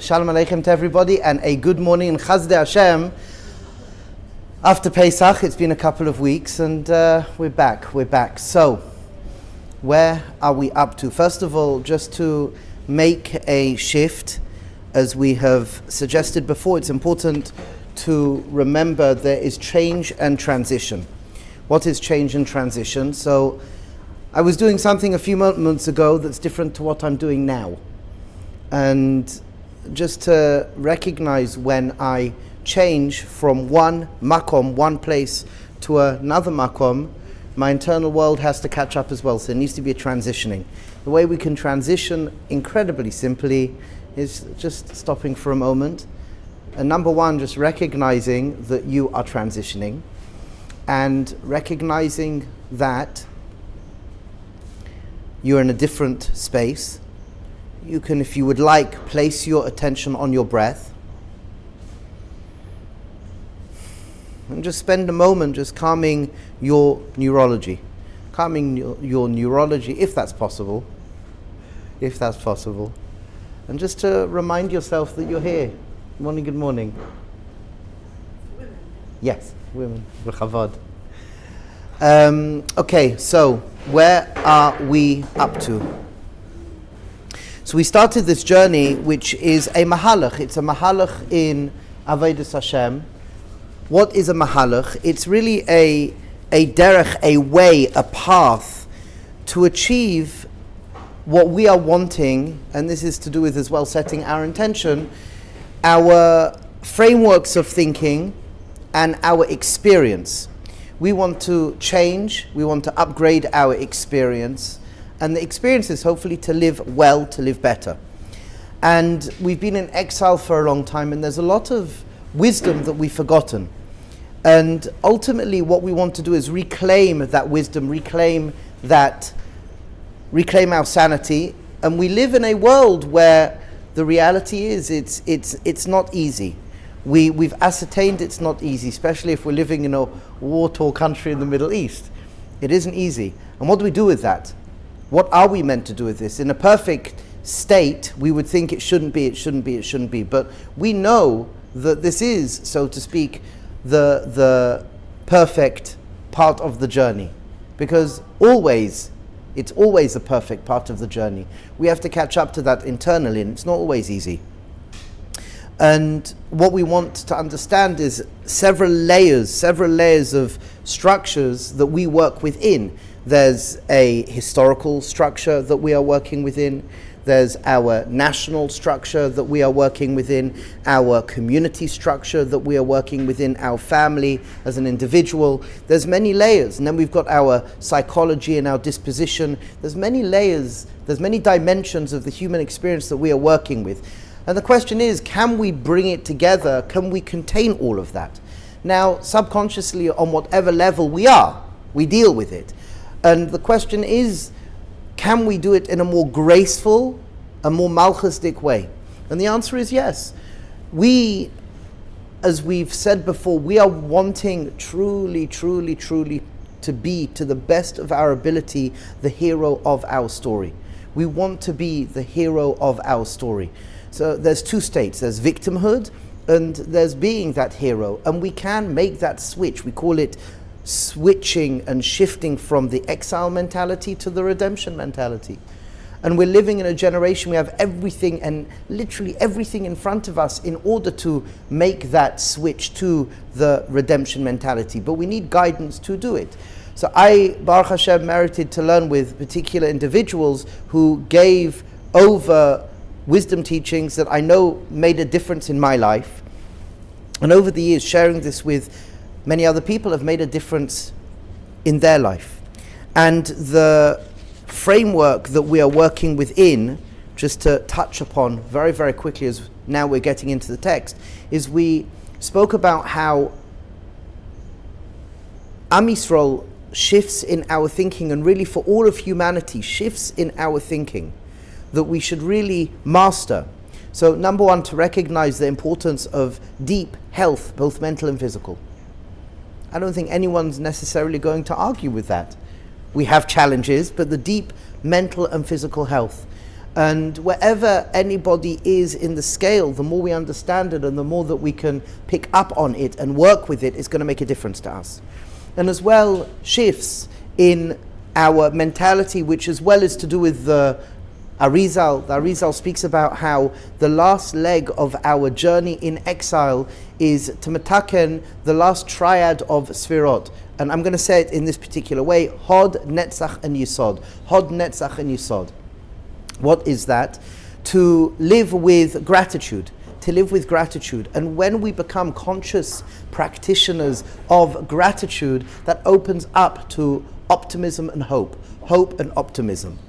Shalom Aleichem to everybody, and a good morning in Chazdei Hashem. After Pesach, it's been a couple of weeks, and we're back. So, where are we up to? First of all, just to make a shift, as we have suggested before, it's important to remember there is change and transition. What is change and transition? So, I was doing something a few months ago that's different to what I'm doing now. And just to recognize when I change from one makom, one place, to another makom, my internal world has to catch up as well. So there needs to be a transitioning. The way we can transition incredibly simply is just stopping for a moment. And number one, just recognizing that you are transitioning and recognizing that you're in a different space. You can, if you would like, place your attention on your breath and just spend a moment just calming your neurology. Calming your neurology, if that's possible. And just to remind yourself that you're here. Good morning. Women. Yes, women. B'chavod. Okay, so where are we up to? So we started this journey, which is a mahalach. It's a mahalach in Avodas Hashem. What is a mahalach? It's really a derech, a way, a path to achieve what we are wanting, and this is to do with as well setting our intention, our frameworks of thinking and our experience. We want to change, we want to upgrade our experience, and the experience is hopefully to live well, to live better. And we've been in exile for a long time, and there's a lot of wisdom that we've forgotten. And ultimately what we want to do is reclaim that wisdom, reclaim our sanity. And we live in a world where the reality is it's not easy. We've ascertained it's not easy, especially if we're living in a war-torn country in the Middle East. It isn't easy. And what do we do with that? What are we meant to do with this? In a perfect state, we would think it shouldn't be. But we know that this is, so to speak, the perfect part of the journey. Because it's always the perfect part of the journey. We have to catch up to that internally, and it's not always easy. And what we want to understand is several layers of structures that we work within. There's a historical structure that we are working within. There's our national structure that we are working within, our community structure that we are working within, our family as an individual. There's many layers. And then we've got our psychology and our disposition. There's many layers, there's many dimensions of the human experience that we are working with. And the question is, can we bring it together? Can we contain all of that? Now, subconsciously, on whatever level we are, we deal with it. And the question is, can we do it in a more graceful, a more malchustic way? And the answer is yes. We, as we've said before, we are wanting truly to be, to the best of our ability, the hero of our story. We want to be the hero of our story. So there's two states. There's victimhood and there's being that hero. And we can make that switch. We call it switching and shifting from the exile mentality to the redemption mentality. And we're living in a generation, we have everything and literally everything in front of us in order to make that switch to the redemption mentality. But we need guidance to do it. So I, Baruch Hashem, merited to learn with particular individuals who gave over wisdom teachings that I know made a difference in my life. And over the years, sharing this with many other people have made a difference in their life. And the framework that we are working within, just to touch upon very, very quickly as now we're getting into the text, is we spoke about how Am Yisrael shifts in our thinking, and really for all of humanity, shifts in our thinking that we should really master. So number one, to recognize the importance of deep health, both mental and physical. I don't think anyone's necessarily going to argue with that. We have challenges, but the deep mental and physical health. And wherever anybody is in the scale, the more we understand it and the more that we can pick up on it and work with it, it's going to make a difference to us. And as well, shifts in our mentality, which as well is to do with the Arizal. The Arizal speaks about how the last leg of our journey in exile is to metaken the last triad of Sfirot. And I'm going to say it in this particular way: Hod, Netzach, and Yisod. Hod, Netzach, and Yisod. What is that? To live with gratitude. To live with gratitude. And when we become conscious practitioners of gratitude, that opens up to optimism and hope. Hope and optimism.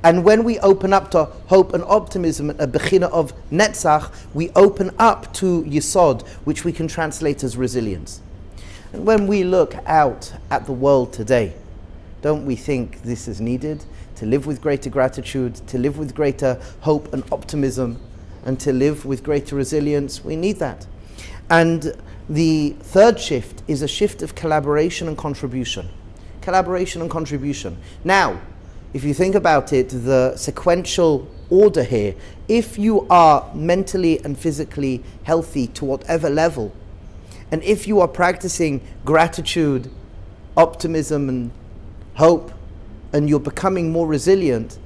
And when we open up to hope and optimism, a bechina of netzach, we open up to yisod, which we can translate as resilience. And when we look out at the world today, don't we think this is needed? To live with greater gratitude, to live with greater hope and optimism, and to live with greater resilience, we need that. And the third shift is a shift of collaboration and contribution. Collaboration and contribution. Now, if you think about it, the sequential order here, if you are mentally and physically healthy to whatever level, and if you are practicing gratitude, optimism, and hope, and you're becoming more resilient,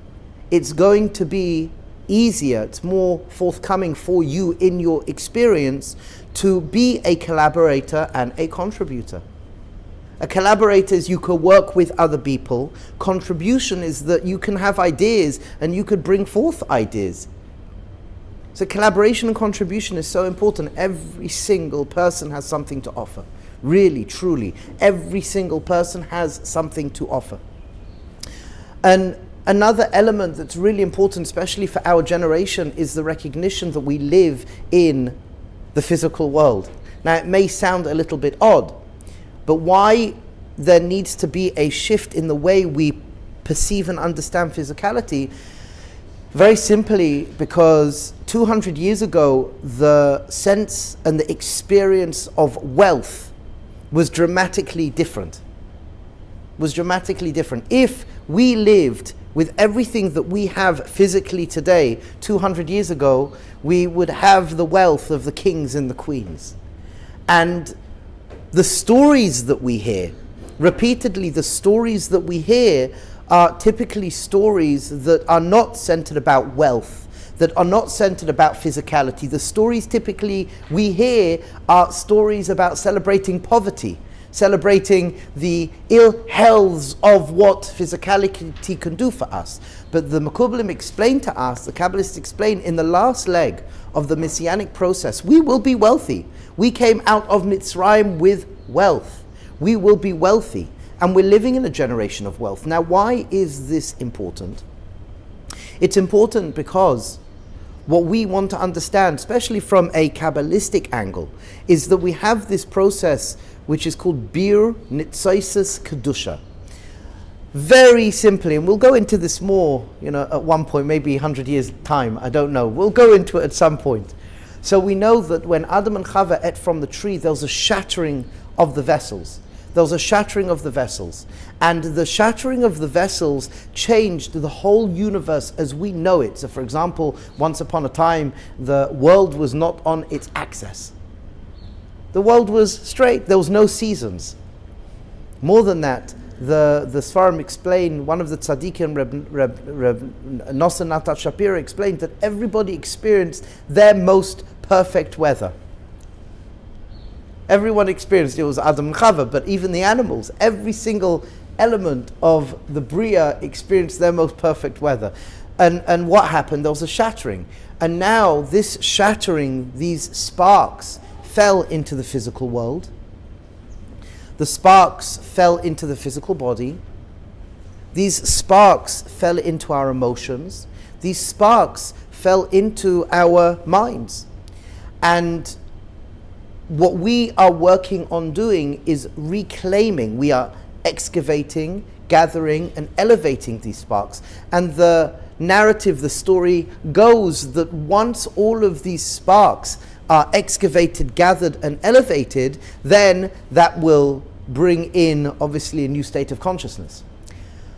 it's going to be easier, it's more forthcoming for you in your experience to be a collaborator and a contributor. A collaborator is you can work with other people. Contribution is that you can have ideas and you could bring forth ideas. So collaboration and contribution is so important. Every single person has something to offer. Really, truly, every single person has something to offer. And another element that's really important, especially for our generation, is the recognition that we live in the physical world. Now, it may sound a little bit odd, but why there needs to be a shift in the way we perceive and understand physicality? Very simply because 200 years ago, the sense and the experience of wealth was dramatically different. If we lived with everything that we have physically today, 200 years ago, we would have the wealth of the kings and the queens. And the stories that we hear, repeatedly, the stories that we hear are typically stories that are not centered about wealth, that are not centered about physicality. The stories typically we hear are stories about celebrating poverty, celebrating the ill healths of what physicality can do for us. But the Mekubalim explained to us, the Kabbalists explain, in the last leg of the Messianic process, we will be wealthy. We came out of Mitzrayim with wealth. We will be wealthy. And we're living in a generation of wealth. Now, why is this important? It's important because what we want to understand, especially from a Kabbalistic angle, is that we have this process which is called Bir Nitzaisis Kedusha. Very simply, and we'll go into this more, at one point, maybe 100 years' time, I don't know. We'll go into it at some point. So we know that when Adam and Chava ate from the tree, there was a shattering of the vessels. And the shattering of the vessels changed the whole universe as we know it. So for example, once upon a time, the world was not on its axis. The world was straight. There was no seasons. More than that, the Sfarim explain, one of the tzaddikim, Reb Nosson Natat Shapira, explained that everybody experienced their most perfect weather. Everyone experienced, it was Adam and Chava, but even the animals, every single element of the Bria experienced their most perfect weather. And what happened? There was a shattering. And now this shattering, these sparks, fell into the physical world. The sparks fell into the physical body. These sparks fell into our emotions. These sparks fell into our minds. And what we are working on doing is reclaiming. We are excavating, gathering, and elevating these sparks. And the narrative, the story goes that once all of these sparks are excavated, gathered, and elevated, then that will bring in, obviously, a new state of consciousness.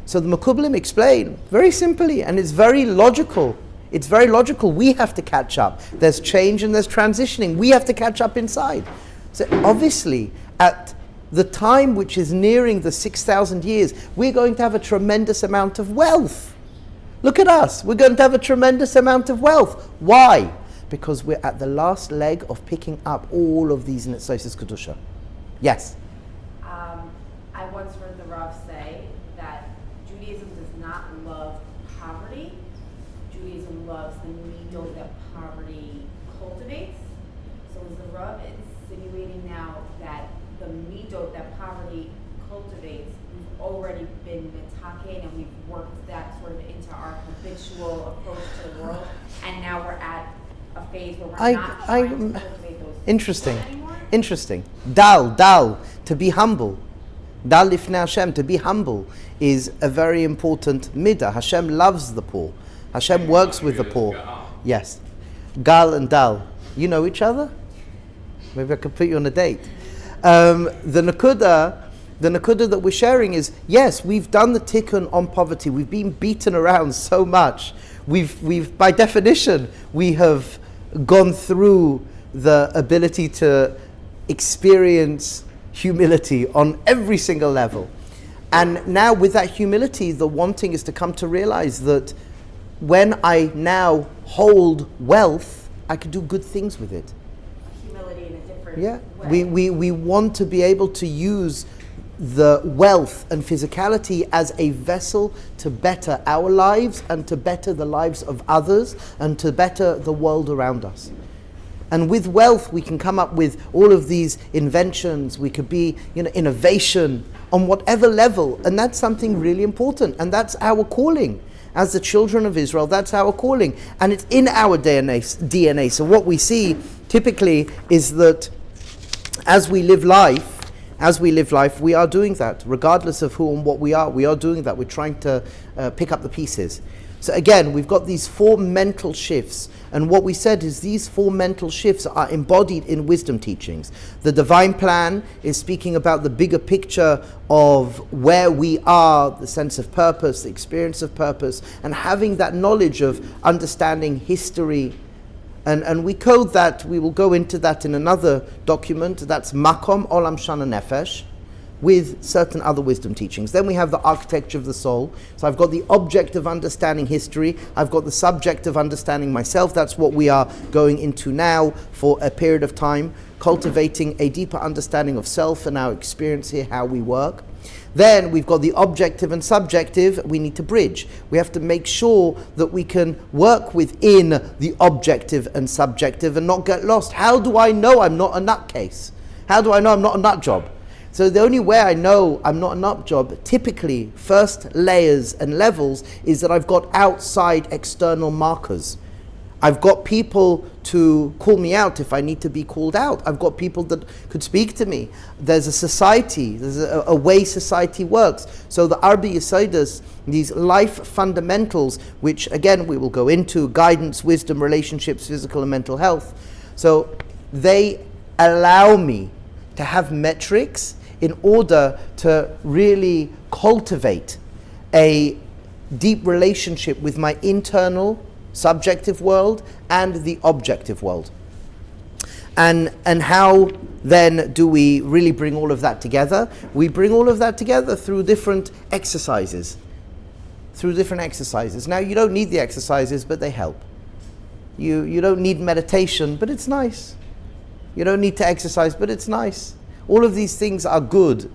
So the Mekubalim explain very simply, and it's very logical. It's very logical. We have to catch up. There's change and there's transitioning. We have to catch up inside. So obviously, at the time which is nearing the 6,000 years, we're going to have a tremendous amount of wealth. Look at us. We're going to have a tremendous amount of wealth. Why? Because we're at the last leg of picking up all of these Netzosis Kedusha. Yes? I once heard the Rav say that Judaism does not love poverty. Judaism loves the midot that poverty cultivates. So is the Rav insinuating now that the midot that poverty cultivates, we've already been mitaken and we've worked that sort of into our habitual approach to the world, and now we're at a phase where we're not trying to cultivate those Interesting. anymore? Interesting. Dal, to be humble. Dal lifnei Hashem, to be humble, is a very important midah. Hashem loves the poor. Hashem works with the poor. Yes. Gal and Dal. You know each other? Maybe I could put you on a date. The nakuda that we're sharing is, yes, we've done the tikkun on poverty. We've been beaten around so much. We've by definition, we have gone through the ability to experience humility on every single level. And now with that humility, the wanting is to come to realize that when I now hold wealth, I can do good things with it. Humility in a different Yeah, way. we want to be able to use the wealth and physicality as a vessel to better our lives and to better the lives of others and to better the world around us. And with wealth, we can come up with all of these inventions. We could be, innovation on whatever level, and that's something really important. And that's our calling as the children of Israel. That's our calling, and it's in our DNA. So what we see typically is that as we live life, we are doing that, regardless of who and what we are. We are doing that. We're trying to pick up the pieces. So again, we've got these 4 mental shifts. And what we said is these 4 mental shifts are embodied in wisdom teachings. The divine plan is speaking about the bigger picture of where we are, the sense of purpose, the experience of purpose, and having that knowledge of understanding history. And we code that, we will go into that in another document. That's Makom Olam Shana Nefesh, with certain other wisdom teachings. Then we have the architecture of the soul. So I've got the object of understanding history. I've got the subject of understanding myself. That's what we are going into now for a period of time, cultivating a deeper understanding of self and our experience here, how we work. Then we've got the objective and subjective we need to bridge. We have to make sure that we can work within the objective and subjective and not get lost. How do I know I'm not a nutcase? How do I know I'm not a nut job? So the only way I know I'm not a nut job, typically first layers and levels, is that I've got outside external markers. I've got people to call me out if I need to be called out. I've got people that could speak to me. There's a society, there's a way society works. So the Arbi Yesodus, these life fundamentals, which again we will go into, guidance, wisdom, relationships, physical and mental health. So they allow me to have metrics in order to really cultivate a deep relationship with my internal subjective world and the objective world. And how then do we really bring all of that together? We bring all of that together through different exercises. Now you don't need the exercises, but they help. You don't need meditation, but it's nice. You don't need to exercise, but it's nice. All of these things are good.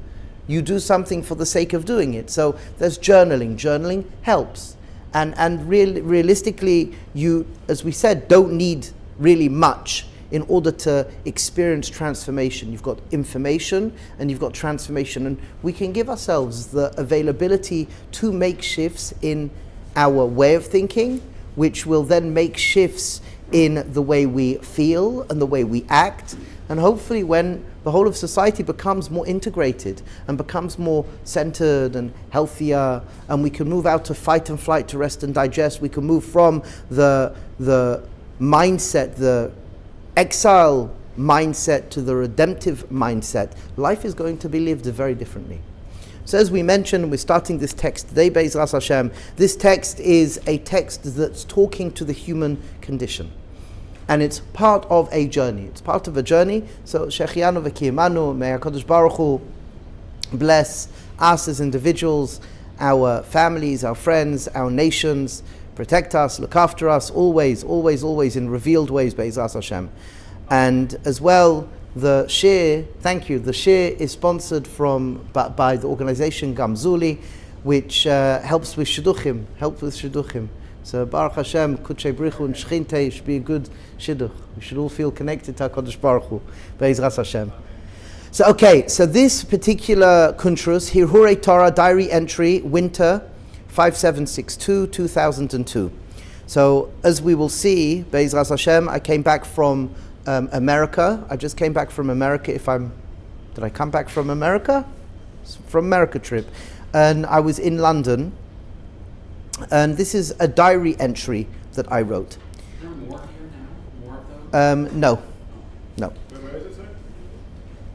You do something for the sake of doing it. So there's journaling. Journaling helps. And realistically, you, as we said, don't need really much in order to experience transformation. You've got information and you've got transformation. And we can give ourselves the availability to make shifts in our way of thinking, which will then make shifts in the way we feel and the way we act. And hopefully when the whole of society becomes more integrated and becomes more centered and healthier, and we can move out of fight and flight to rest and digest, we can move from the mindset, the exile mindset to the redemptive mindset, life is going to be lived very differently. So as we mentioned, we're starting this text today, Beis Hashem. This text is a text that's talking to the human condition. And it's part of a journey. It's part of a journey. So, Shechianu v'kiyamanu, may HaKadosh Baruch Hu bless us as individuals, our families, our friends, our nations, protect us, look after us, always, always, always in revealed ways, Beis Hashem. And as well, the shir, thank you, the shir is sponsored by the organization Gamzuli, which helps with shidduchim. So Baruch Hashem, Kudshay Brichu and Shchinte should be a good shidduch. We should all feel connected to HaKadosh Baruch Hu, Be'ezras Hashem. So this particular kuntrus, Hirhure Torah diary entry, winter 5762, 2002. So as we will see, Be'ezras Hashem, I came back from America. I just came back from America. Did I come back from America? From America trip. And I was in London. And this is a diary entry that I wrote. Is there more here now? More of those? No. Where is it, sir?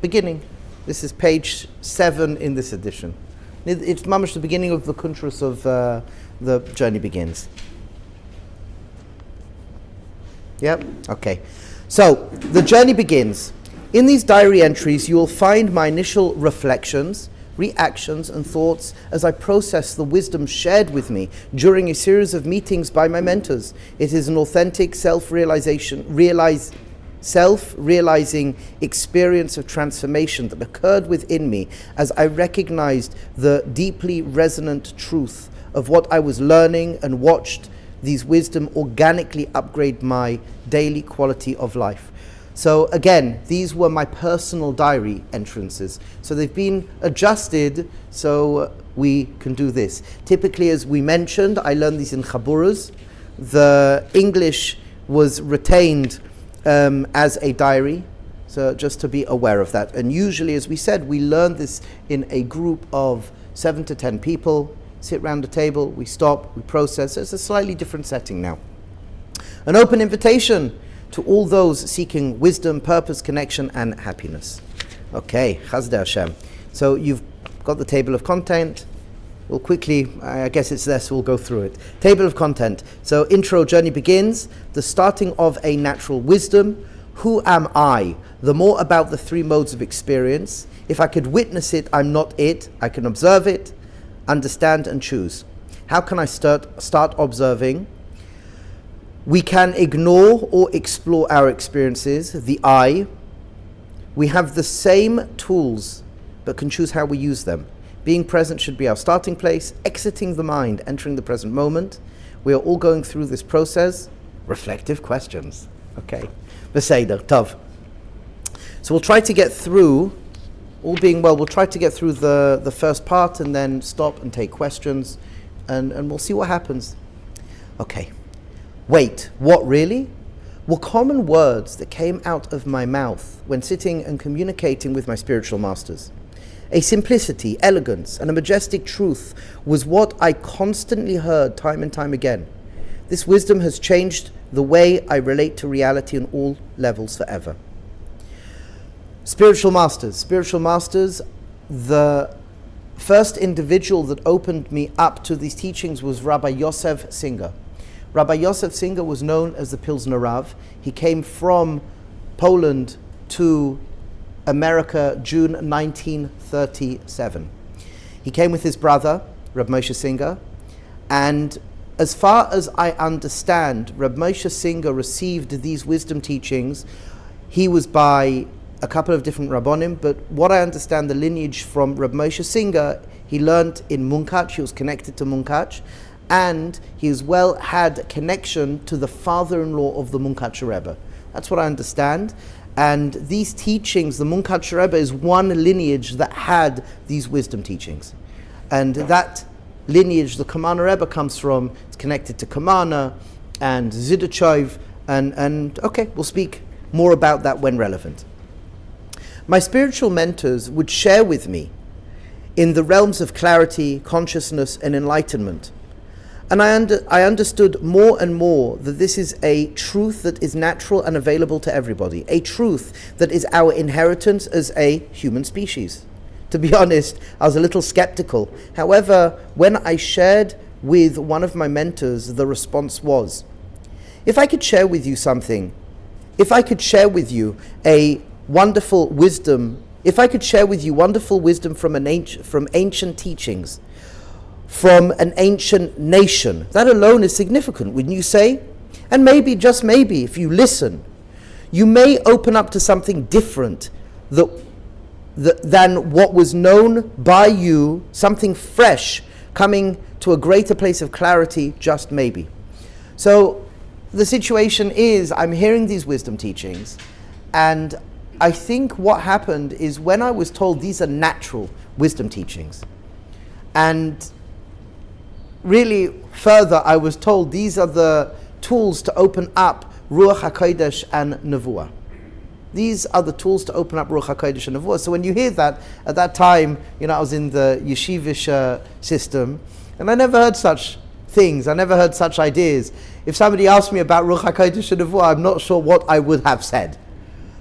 Beginning. This is page 7 in this edition. It's mamash the beginning of the kuntrus of the journey begins. Yep. Okay. So, the journey begins. In these diary entries, you will find my initial reflections, reactions, and thoughts as I process the wisdom shared with me during a series of meetings by my mentors. It is an authentic self-realizing experience of transformation that occurred within me as I recognized the deeply resonant truth of what I was learning and watched these wisdom organically upgrade my daily quality of life. So again, these were my personal diary entrances. So they've been adjusted so we can do this. Typically, as we mentioned, I learned these in chaburas. The English was retained as a diary, so just to be aware of that. And usually, as we said, we learn this in a group of 7 to 10 people. Sit around the table, we stop, we process. It's a slightly different setting now. An open invitation to all those seeking wisdom, purpose, connection, and happiness. Okay, Chazdei Hashem. So you've got the table of content. We'll quickly, I guess it's there, so we'll go through it. Table of content. So intro, journey begins. The starting of a natural wisdom. Who am I? The more about the 3 modes of experience. If I could witness it, I'm not it. I can observe it, understand, and choose. How can I start observing? We can ignore or explore our experiences, the I. We have the same tools, but can choose how we use them. Being present should be our starting place, exiting the mind, entering the present moment. We are all going through this process. Reflective questions. Okay. Beseder, Tov. So we'll try to get through, all being well, we'll try to get through the first part and then stop and take questions, and we'll see what happens. Okay. Wait, what really? Were common words that came out of my mouth when sitting and communicating with my spiritual masters. A simplicity, elegance, and a majestic truth was what I constantly heard time and time again. This wisdom has changed the way I relate to reality on all levels forever. Spiritual masters, the first individual that opened me up to these teachings was Rabbi Yosef Singer. Rabbi Yosef Singer was known as the Pilzno Rav. He came from Poland to America, June 1937. He came with his brother, Reb Moshe Singer, and as far as I understand, Reb Moshe Singer received these wisdom teachings. He was by a couple of different Rabbonim, but what I understand, the lineage from Reb Moshe Singer, he learned in Munkach, he was connected to Munkach, and he as well had a connection to the father-in-law of the Munkach Rebbe. That's what I understand. And these teachings, the Munkach Rebbe is one lineage that had these wisdom teachings. And that lineage, the Kamana Rebbe comes from, it's connected to Kamana and Zidachov, and okay, we'll speak more about that when relevant. My spiritual mentors would share with me in the realms of clarity, consciousness, and enlightenment. And I understood more and more that this is a truth that is natural and available to everybody, a truth that is our inheritance as a human species. to be honest, I was a little skeptical. However, when I shared with one of my mentors, the response was, if I could share with you something, if I could share with you a wonderful wisdom, if I could share with you wonderful wisdom from ancient teachings, from an ancient nation, that alone is significant, wouldn't you say? And maybe, just maybe, if you listen, you may open up to something different than what was known by you, something fresh, coming to a greater place of clarity, just maybe. So the situation is, I'm hearing these wisdom teachings, and I think what happened is when I was told these are natural wisdom teachings, and really further I was told these are the tools to open up Ruach HaKodesh and Nevuah. These are the tools to open up Ruach HaKodesh and Nevuah. So when you hear that, at that time, I was in the yeshivish system, and I never heard such things, I never heard such ideas. If somebody asked me about Ruach HaKodesh and Nevuah, I'm not sure what I would have said.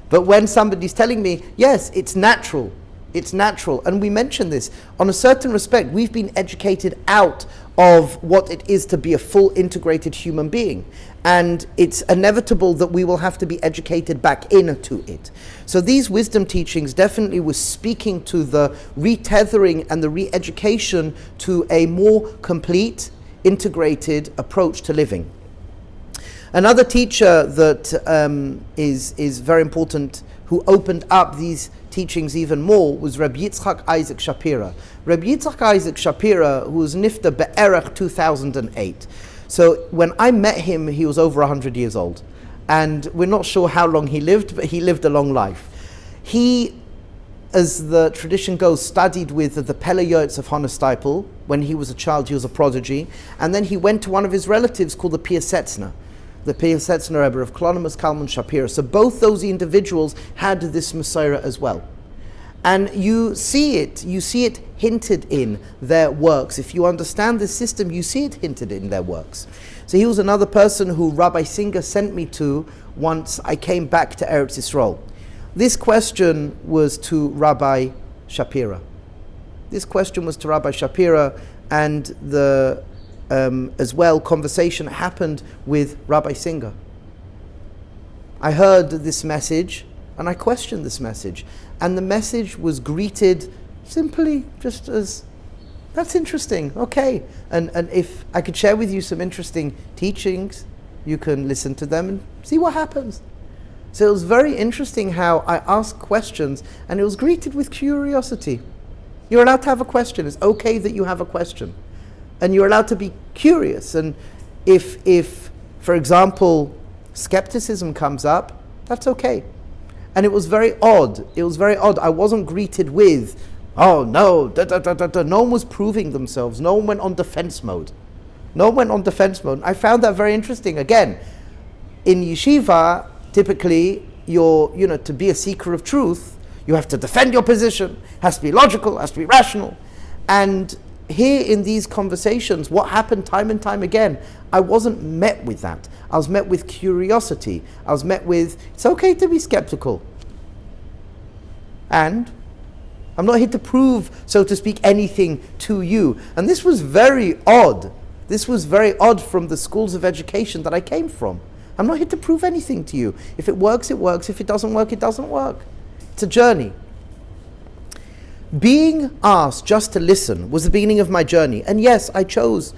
But when somebody's telling me, yes, it's natural, and we mention this, on a certain respect, we've been educated out of what it is to be a full integrated human being. And it's inevitable that we will have to be educated back into it. So these wisdom teachings definitely were speaking to the retethering and the re-education to a more complete, integrated approach to living. Another teacher that is very important, who opened up these teachings even more, was Rabbi Yitzchak Isaac Shapira. Rabbi Yitzchak Isaac Shapira, who was Nifta Be'erach 2008. So when I met him, he was over 100 years old. And we're not sure how long he lived, but he lived a long life. He, as the tradition goes, studied with the Pele Yoetz of Honosteipel. When he was a child, he was a prodigy. And then he went to one of his relatives called the Piasetzner, the Piasetzner Rebbe of Klonimus Kalman Shapira. So both those individuals had this Messiah as well. And you see it hinted in their works. If you understand the system, you see it hinted in their works. So he was another person who Rabbi Singer sent me to once I came back to Eretz Yisrael. This question was to Rabbi Shapira. And the as well conversation happened with Rabbi Singer. I heard this message and I questioned this message. And the message was greeted simply just as, that's interesting, okay. And if I could share with you some interesting teachings, you can listen to them and see what happens. So it was very interesting how I asked questions and it was greeted with curiosity. You're allowed to have a question. It's okay that you have a question. And you're allowed to be curious. And if for example, skepticism comes up, that's okay. And it was very odd. I wasn't greeted with, oh no, No one was proving themselves. No one went on defense mode. I found that very interesting. Again, in yeshiva, typically, to be a seeker of truth, you have to defend your position. It has to be logical, it has to be rational. And here in these conversations, what happened time and time again, I wasn't met with that. I was met with curiosity. I was met with, it's okay to be skeptical. And I'm not here to prove, so to speak, anything to you. And this was very odd. From the schools of education that I came from. I'm not here to prove anything to you. If it works, it works. If it doesn't work, it doesn't work. It's a journey. Being asked just to listen was the beginning of my journey. And yes, I chose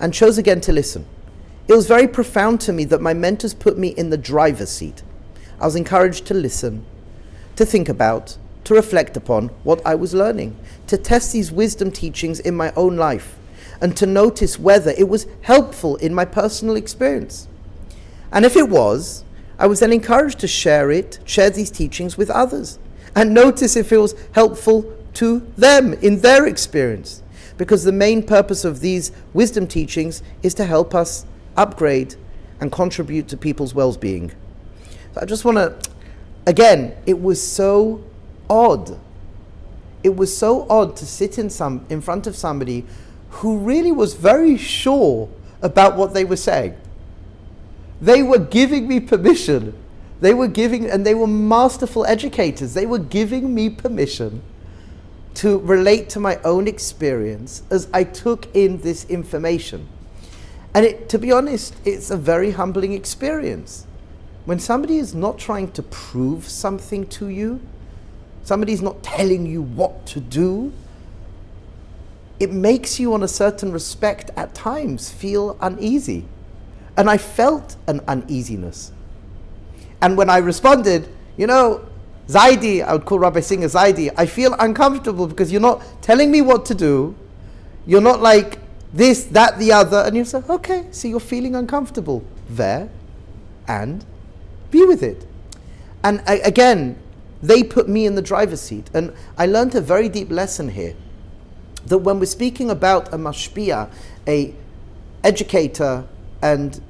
again to listen. It was very profound to me that my mentors put me in the driver's seat. I was encouraged to listen, to think about, to reflect upon what I was learning, to test these wisdom teachings in my own life, and to notice whether it was helpful in my personal experience. And if it was, I was then encouraged to share these teachings with others, and notice if it was helpful to them in their experience. Because the main purpose of these wisdom teachings is to help us upgrade and contribute to people's well-being. So I just want to, again, it was so odd. It was so odd to sit in front of somebody who really was very sure about what they were saying. They were giving me permission. And they were masterful educators. They were giving me permission to relate to my own experience as I took in this information. And to be honest, it's a very humbling experience. When somebody is not trying to prove something to you, somebody's not telling you what to do, it makes you, on a certain respect, at times feel uneasy. And I felt an uneasiness. And when I responded, Zaidi, I would call Rabbi Singer Zaidi, I feel uncomfortable because you're not telling me what to do. You're not like this, that, the other. And you say, okay, so you're feeling uncomfortable there, and be with it. And again, they put me in the driver's seat. And I learned a very deep lesson here, that when we're speaking about a mashpia, a educator, and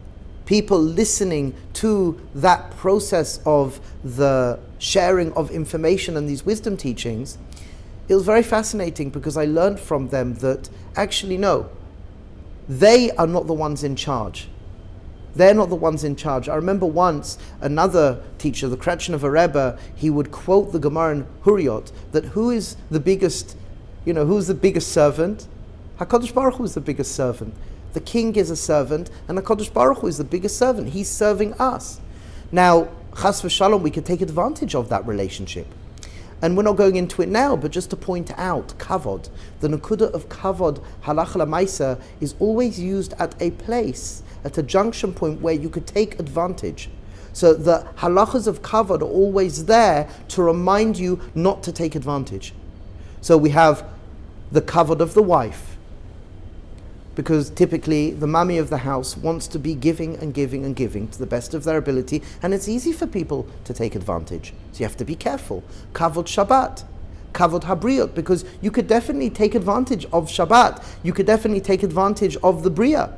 people listening to that process of the sharing of information and these wisdom teachings, it was very fascinating because I learned from them that actually no, they are not the ones in charge. They're not the ones in charge. I remember once another teacher, the Kretschner Rebbe, he would quote the Gemara in Huriyot that who's the biggest servant? HaKadosh Baruch Hu is the biggest servant. The king is a servant, and HaKadosh Baruch Hu is the biggest servant. He's serving us. Now, Chas v'Shalom, we can take advantage of that relationship. And we're not going into it now, but just to point out, kavod, the nakuda of kavod, halacha l'maisa, is always used at a place, at a junction point where you could take advantage. So the halachas of kavod are always there to remind you not to take advantage. So we have the kavod of the wife, because typically the mummy of the house wants to be giving and giving and giving to the best of their ability, and it's easy for people to take advantage. So you have to be careful. Kavod Shabbat, Kavod Habriot, because you could definitely take advantage of Shabbat. You could definitely take advantage of the Bria.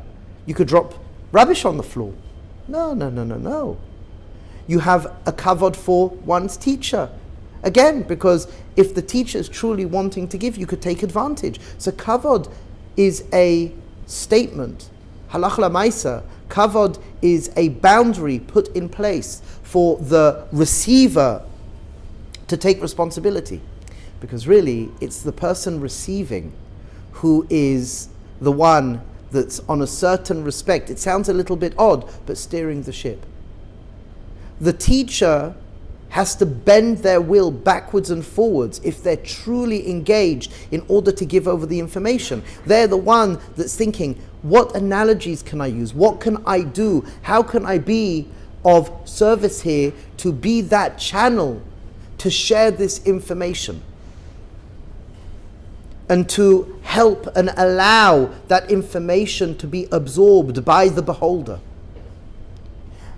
You could drop rubbish on the floor. No. You have a kavod for one's teacher. Again, because if the teacher is truly wanting to give, you could take advantage. So kavod is a statement. Halach l'maisa, kavod is a boundary put in place for the receiver to take responsibility. Because really, it's the person receiving who is the one that's on a certain respect. It sounds a little bit odd, but steering the ship. The teacher has to bend their will backwards and forwards if they're truly engaged in order to give over the information. They're the one that's thinking, what analogies can I use? What can I do? How can I be of service here to be that channel to share this information and to help and allow that information to be absorbed by the beholder?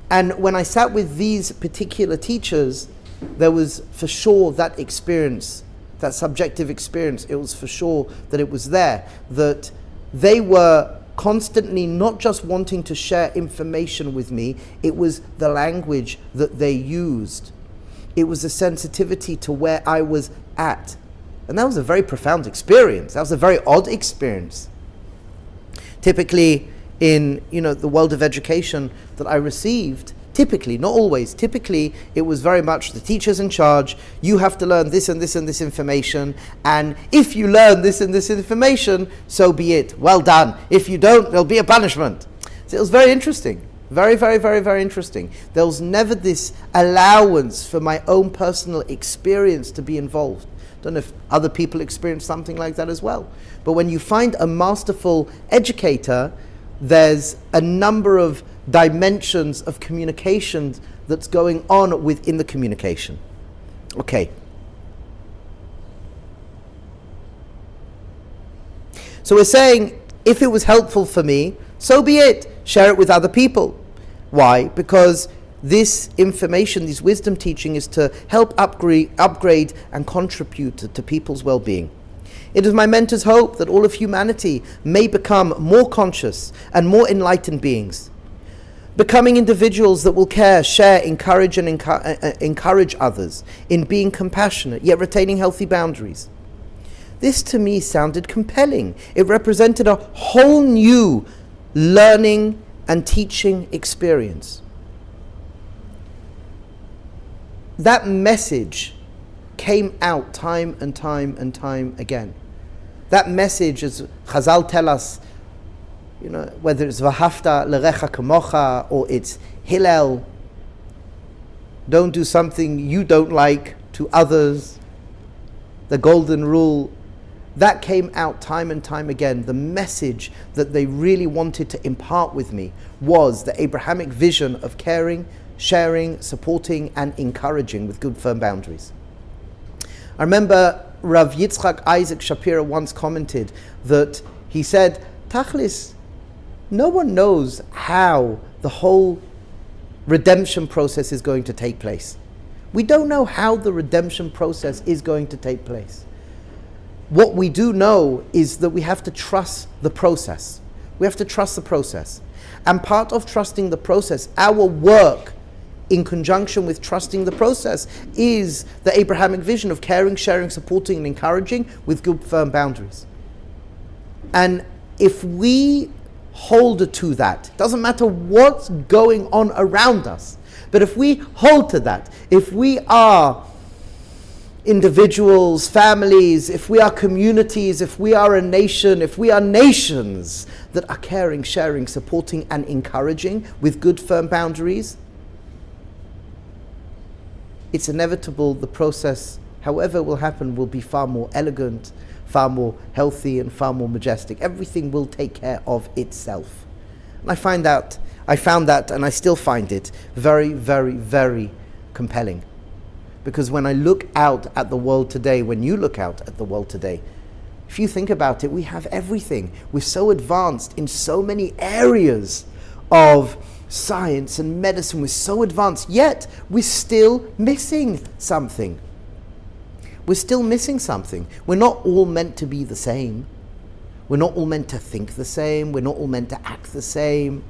And when I sat with these particular teachers, there was for sure that experience, that subjective experience. It was for sure that it was there, that they were constantly not just wanting to share information with me, it was the language that they used. It was a sensitivity to where I was at. And that was a very profound experience. That was a very odd experience. Typically, in the world of education that I received, typically, not always, typically it was very much the teacher's in charge. You have to learn this and this and this information, and if you learn this and this information, so be it. Well done. If you don't, there'll be a punishment. So it was very interesting. Very, very, very, very interesting. There was never this allowance for my own personal experience to be involved. Don't know if other people experience something like that as well. But when you find a masterful educator, there's a number of dimensions of communication that's going on within the communication. Okay. So we're saying, if it was helpful for me, so be it. Share it with other people. Why? Because this information, this wisdom teaching, is to help upgrade and contribute to people's well-being. It is my mentor's hope that all of humanity may become more conscious and more enlightened beings, becoming individuals that will care, share, encourage, and encourage others in being compassionate, yet retaining healthy boundaries. This to me sounded compelling. It represented a whole new learning and teaching experience. That message came out time and time and time again. That message, as Chazal tell us, whether it's V'hafta l'recha kamocha or it's Hillel, don't do something you don't like to others, the golden rule, that came out time and time again. The message that they really wanted to impart with me was the Abrahamic vision of caring, sharing, supporting, and encouraging with good, firm boundaries. I remember Rav Yitzchak Isaac Shapira once commented that he said, Tachlis, no one knows how the whole redemption process is going to take place. We don't know how the redemption process is going to take place. What we do know is that we have to trust the process. We have to trust the process. And part of trusting the process, our work in conjunction with trusting the process, is the Abrahamic vision of caring, sharing, supporting, and encouraging with good, firm boundaries. And if we hold to that, doesn't matter what's going on around us, but if we hold to that, if we are individuals, families, if we are communities, if we are a nation, if we are nations that are caring, sharing, supporting, and encouraging with good, firm boundaries, it's inevitable the process, however it will happen, will be far more elegant, far more healthy, and far more majestic. Everything will take care of itself. And I found that, and I still find it very, very, very compelling. Because when I look out at the world today, when you look out at the world today, if you think about it, we have everything. We're so advanced in so many areas of science and medicine. We're so advanced, yet we're still missing something. We're still missing something. We're not all meant to be the same. We're not all meant to think the same. We're not all meant to act the same.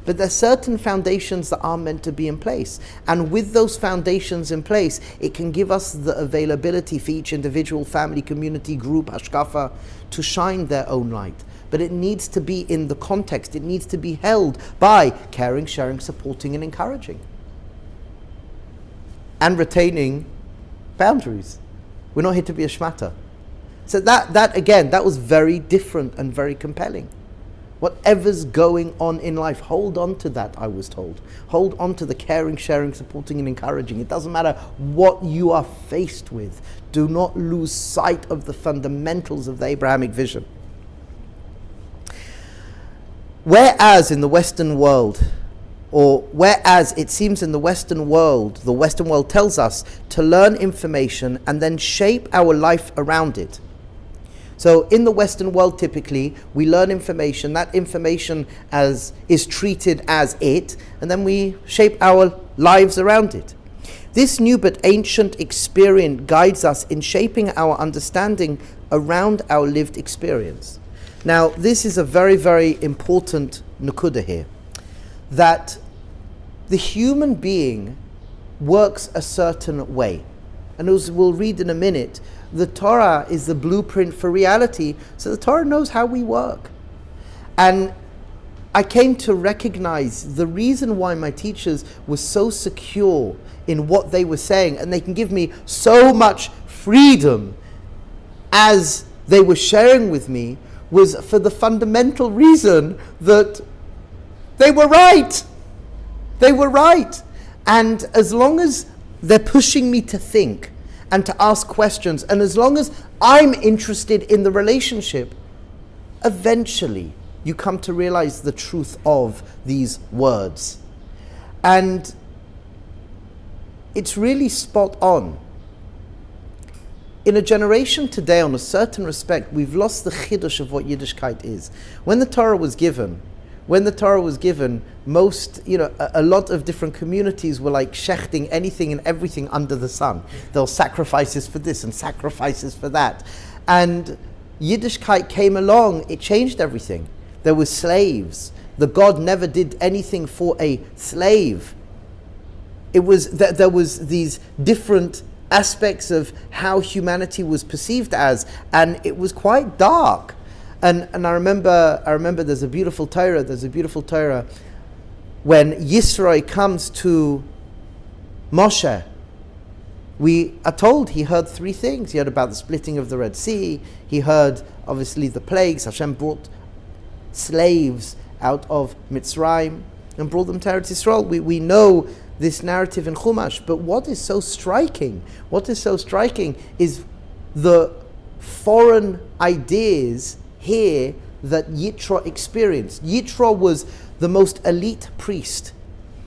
But there's certain foundations that are meant to be in place. And with those foundations in place, it can give us the availability for each individual, family, community, group, hashkafa, to shine their own light. But it needs to be in the context. It needs to be held by caring, sharing, supporting, and encouraging. And retaining boundaries. We're not here to be a shmata. So that was very different and very compelling. Whatever's going on in life, hold on to that, I was told. Hold on to the caring, sharing, supporting, and encouraging. It doesn't matter what you are faced with. Do not lose sight of the fundamentals of the Abrahamic vision. Whereas in the Western world, or whereas it seems in the Western world tells us to learn information and then shape our life around it. So in the Western world, typically, we learn information, that information is treated as it, and then we shape our lives around it. This new but ancient experience guides us in shaping our understanding around our lived experience. Now, this is a very, very important nukuda here, that the human being works a certain way. And as we'll read in a minute, the Torah is the blueprint for reality, so the Torah knows how we work. And I came to recognize the reason why my teachers were so secure in what they were saying, and they can give me so much freedom as they were sharing with me, was for the fundamental reason that they were right. They were right. And as long as they're pushing me to think and to ask questions, and as long as I'm interested in the relationship, eventually you come to realize the truth of these words. And it's really spot on. In a generation today, on a certain respect, we've lost the chiddush of what Yiddishkeit is. When the Torah was given, most, a lot of different communities were like shechting anything and everything under the sun. There were sacrifices for this and sacrifices for that. And Yiddishkeit came along, it changed everything. There were slaves. The God never did anything for a slave. It was that there was these different aspects of how humanity was perceived as, and it was quite dark. And I remember there's a beautiful Torah when Yisro comes to Moshe We are told he heard three things. He heard about the splitting of the Red Sea. He heard, obviously, the plagues. Hashem brought slaves out of Mitzrayim and brought them to Eretz Yisrael. We know this narrative in Chumash. But what is so striking is the foreign ideas here that Yitro experienced. Yitro was the most elite priest.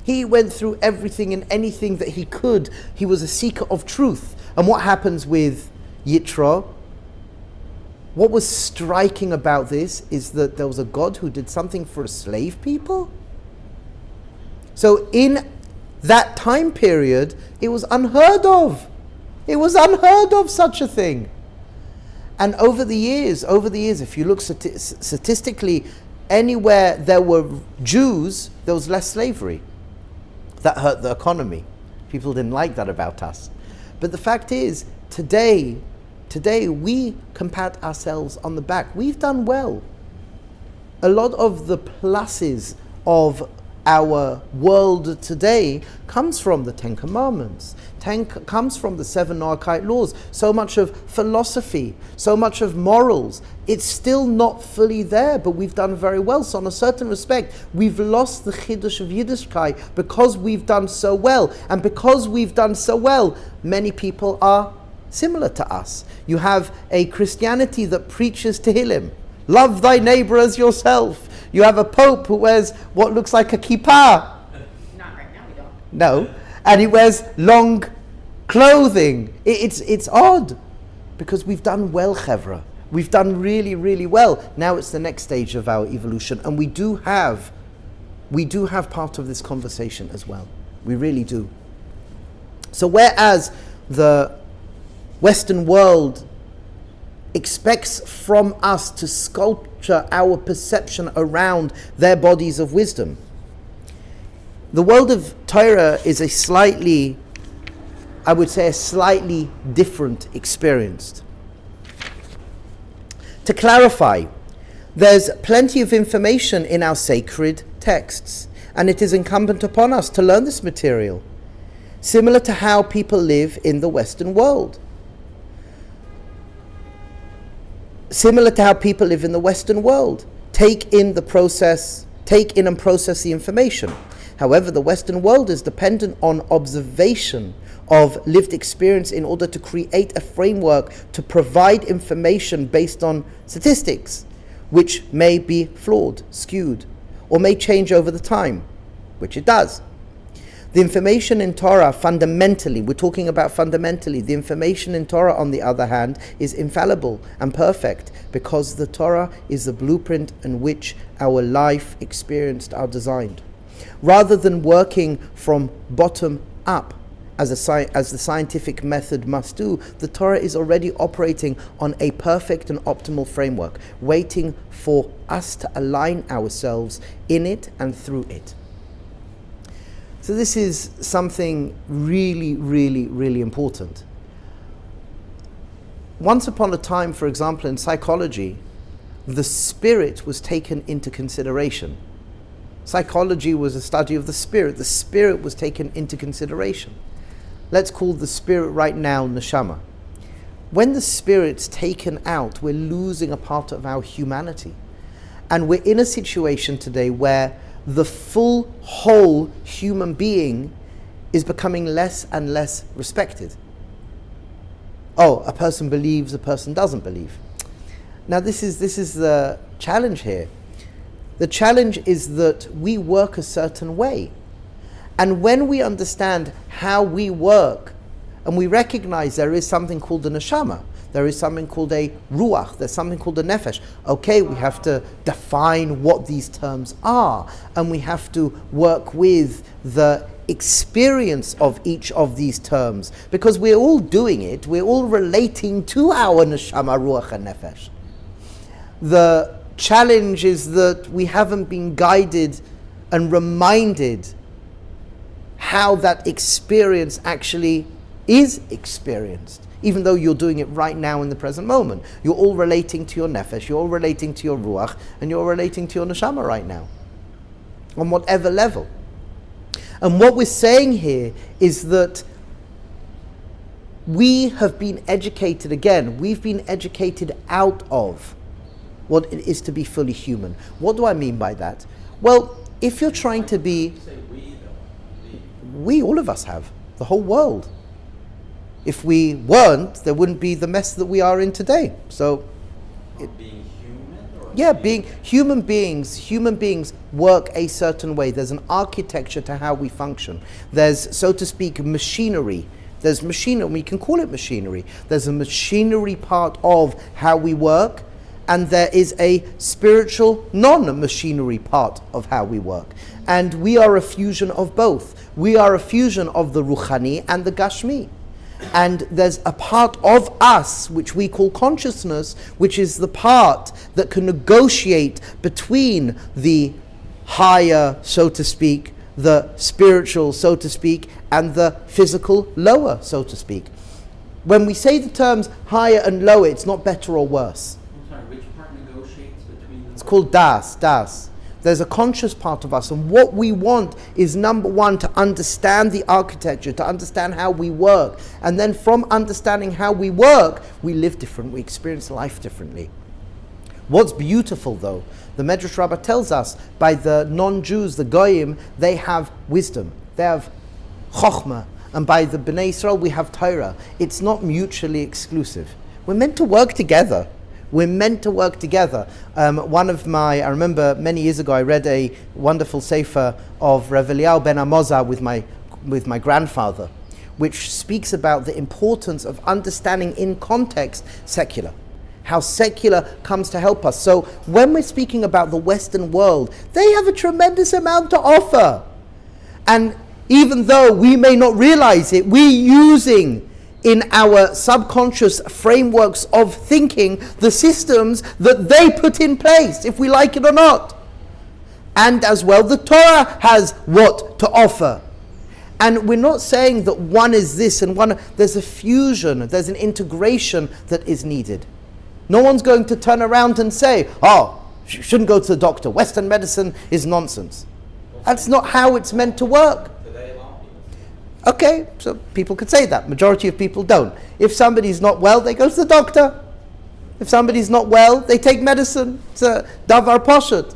He went through everything and anything that he could. He was a seeker of truth. And what happens with Yitro? What was striking about this is that there was a God who did something for a slave people. So in that time period, it was unheard of. It was unheard of, such a thing. And over the years, if you look statistically, anywhere there were Jews, there was less slavery. That hurt the economy. People didn't like that about us. But the fact is, today we can pat ourselves on the back. We've done well. A lot of the pluses of our world today comes from the Ten Commandments, comes from the 7 Noahide laws. So much of philosophy, so much of morals, it's still not fully there, but we've done very well. So in a certain respect, we've lost the Chiddush of Yiddishkeit because we've done so well. And because we've done so well, many people are similar to us. You have a Christianity that preaches Tehillim. Love thy neighbor as yourself. You have a pope who wears what looks like a kippah. Not right now, we don't. No. And he wears long clothing. It's odd. Because we've done well, Chevra. We've done really, really well. Now it's the next stage of our evolution. And we do have part of this conversation as well. We really do. So whereas the Western world expects from us to sculpture our perception around their bodies of wisdom, the world of Torah is a slightly different experience. To clarify, there's plenty of information in our sacred texts, and it is incumbent upon us to learn this material, similar to how people live in the Western world. Take in and process the information. However, the Western world is dependent on observation of lived experience in order to create a framework to provide information based on statistics, which may be flawed, skewed, or may change over the time, which it does. The information in Torah fundamentally, the information in Torah, on the other hand, is infallible and perfect because the Torah is the blueprint in which our life experiences are designed. Rather than working from bottom up, as the scientific method must do, the Torah is already operating on a perfect and optimal framework, waiting for us to align ourselves in it and through it. So this is something really, really, really important. Once upon a time, for example, in psychology, the spirit was taken into consideration. Psychology was a study of the spirit. The spirit was taken into consideration. Let's call the spirit right now neshama. When the spirit's taken out, we're losing a part of our humanity. And we're in a situation today where the full, whole human being is becoming less and less respected. Oh, a person believes, a person doesn't believe. Now this is the challenge here. The challenge is that we work a certain way. And when we understand how we work, and we recognize there is something called a neshama, there is something called a ruach, there's something called a nefesh. Okay, we have to define what these terms are, and we have to work with the experience of each of these terms, because we're all doing it, we're all relating to our neshama, ruach, and nefesh. The challenge is that we haven't been guided and reminded how that experience actually is experienced, even though you're doing it right now in the present moment. You're all relating to your nefesh, you're all relating to your ruach, and you're relating to your neshama right now, on whatever level. And what we're saying here is that we have been educated, again, we've been educated out of what it is to be fully human. What do I mean by that? Well, if you're trying to be... You say we, though. We, all of us have, the whole world. If we weren't, there wouldn't be the mess that we are in today. So, Being human? Or yeah, being human beings work a certain way. There's an architecture to how we function. There's, so to speak, machinery. There's machinery, we can call it machinery. There's a machinery part of how we work, and there is a spiritual non-machinery part of how we work. And we are a fusion of both. We are a fusion of the Ruchani and the Gashmi. And there's a part of us, which we call consciousness, which is the part that can negotiate between the higher, so to speak, the spiritual, so to speak, and the physical, lower, so to speak. When we say the terms higher and lower, it's not better or worse. I'm sorry, which part negotiates between them? It's called das. There's a conscious part of us, and what we want is, number one, to understand the architecture, to understand how we work, and then from understanding how we work, we live different, we experience life differently. What's beautiful, though, the Medrash Rabbah tells us, by the non-Jews, the Goyim, they have wisdom, they have chokhmah, and by the Bnei Yisrael we have Torah. It's not mutually exclusive. We're meant to work together. We're meant to work together. I remember many years ago, I read a wonderful sefer of Rav Eliyahu ben Amozah with my grandfather, which speaks about the importance of understanding in context secular. How secular comes to help us. So when we're speaking about the Western world, they have a tremendous amount to offer. And even though we may not realize it, we're using in our subconscious frameworks of thinking the systems that they put in place, if we like it or not. And as well, the Torah has what to offer. And we're not saying that one is this and one, there's a fusion, there's an integration that is needed. No one's going to turn around and say, oh, you shouldn't go to the doctor. Western medicine is nonsense. That's not how it's meant to work. Okay, so people could say that. Majority of people don't. If somebody's not well, they go to the doctor. If somebody's not well, they take medicine. It's a davar pashut.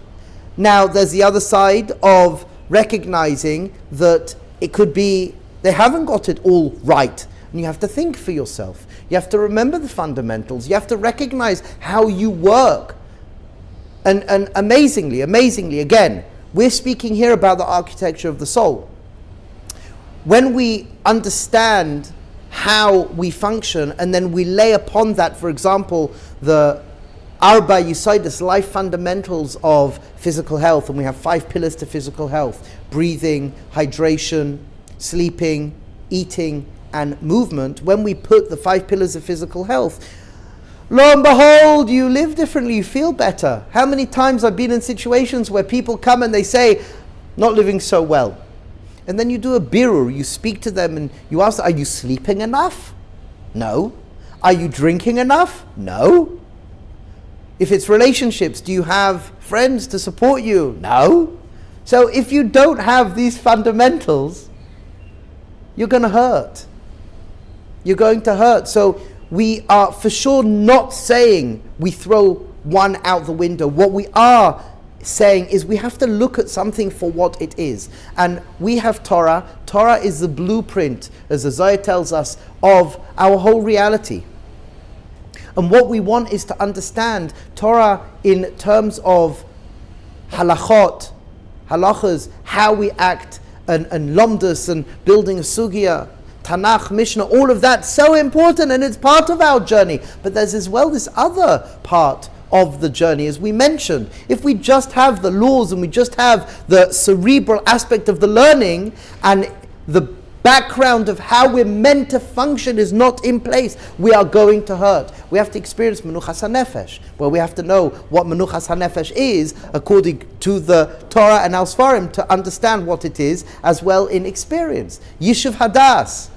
Now, there's the other side of recognizing that it could be they haven't got it all right. And you have to think for yourself. You have to remember the fundamentals. You have to recognize how you work. And amazingly, again, we're speaking here about the architecture of the soul. When we understand how we function, and then we lay upon that, for example, the Arba Yisaitis, life fundamentals of physical health, and we have 5 pillars to physical health: breathing, hydration, sleeping, eating, and movement. When we put the 5 pillars of physical health, lo and behold, you live differently, you feel better. How many times I've been in situations where people come and they say, not living so well. And then you do a birur, you speak to them and you ask, are you sleeping enough? No. Are you drinking enough? No. If it's relationships, do you have friends to support you? No. So if you don't have these fundamentals, you're going to hurt. You're going to hurt. So we are for sure not saying we throw one out the window. What we are saying is we have to look at something for what it is. And we have Torah. Torah is the blueprint, as Isaiah tells us, of our whole reality. And what we want is to understand Torah in terms of halachot, halachas, how we act, and lomdus, and building a sugya, Tanakh, Mishnah, all of that, so important, and it's part of our journey. But there's as well this other part of the journey, as we mentioned. If we just have the laws and we just have the cerebral aspect of the learning, and the background of how we're meant to function is not in place, we are going to hurt. We have to experience menuchas hanefesh, where we have to know what menuchas hanefesh is according to the Torah and our Sfarim, to understand what it is as well in experience. Yishuv Hadas,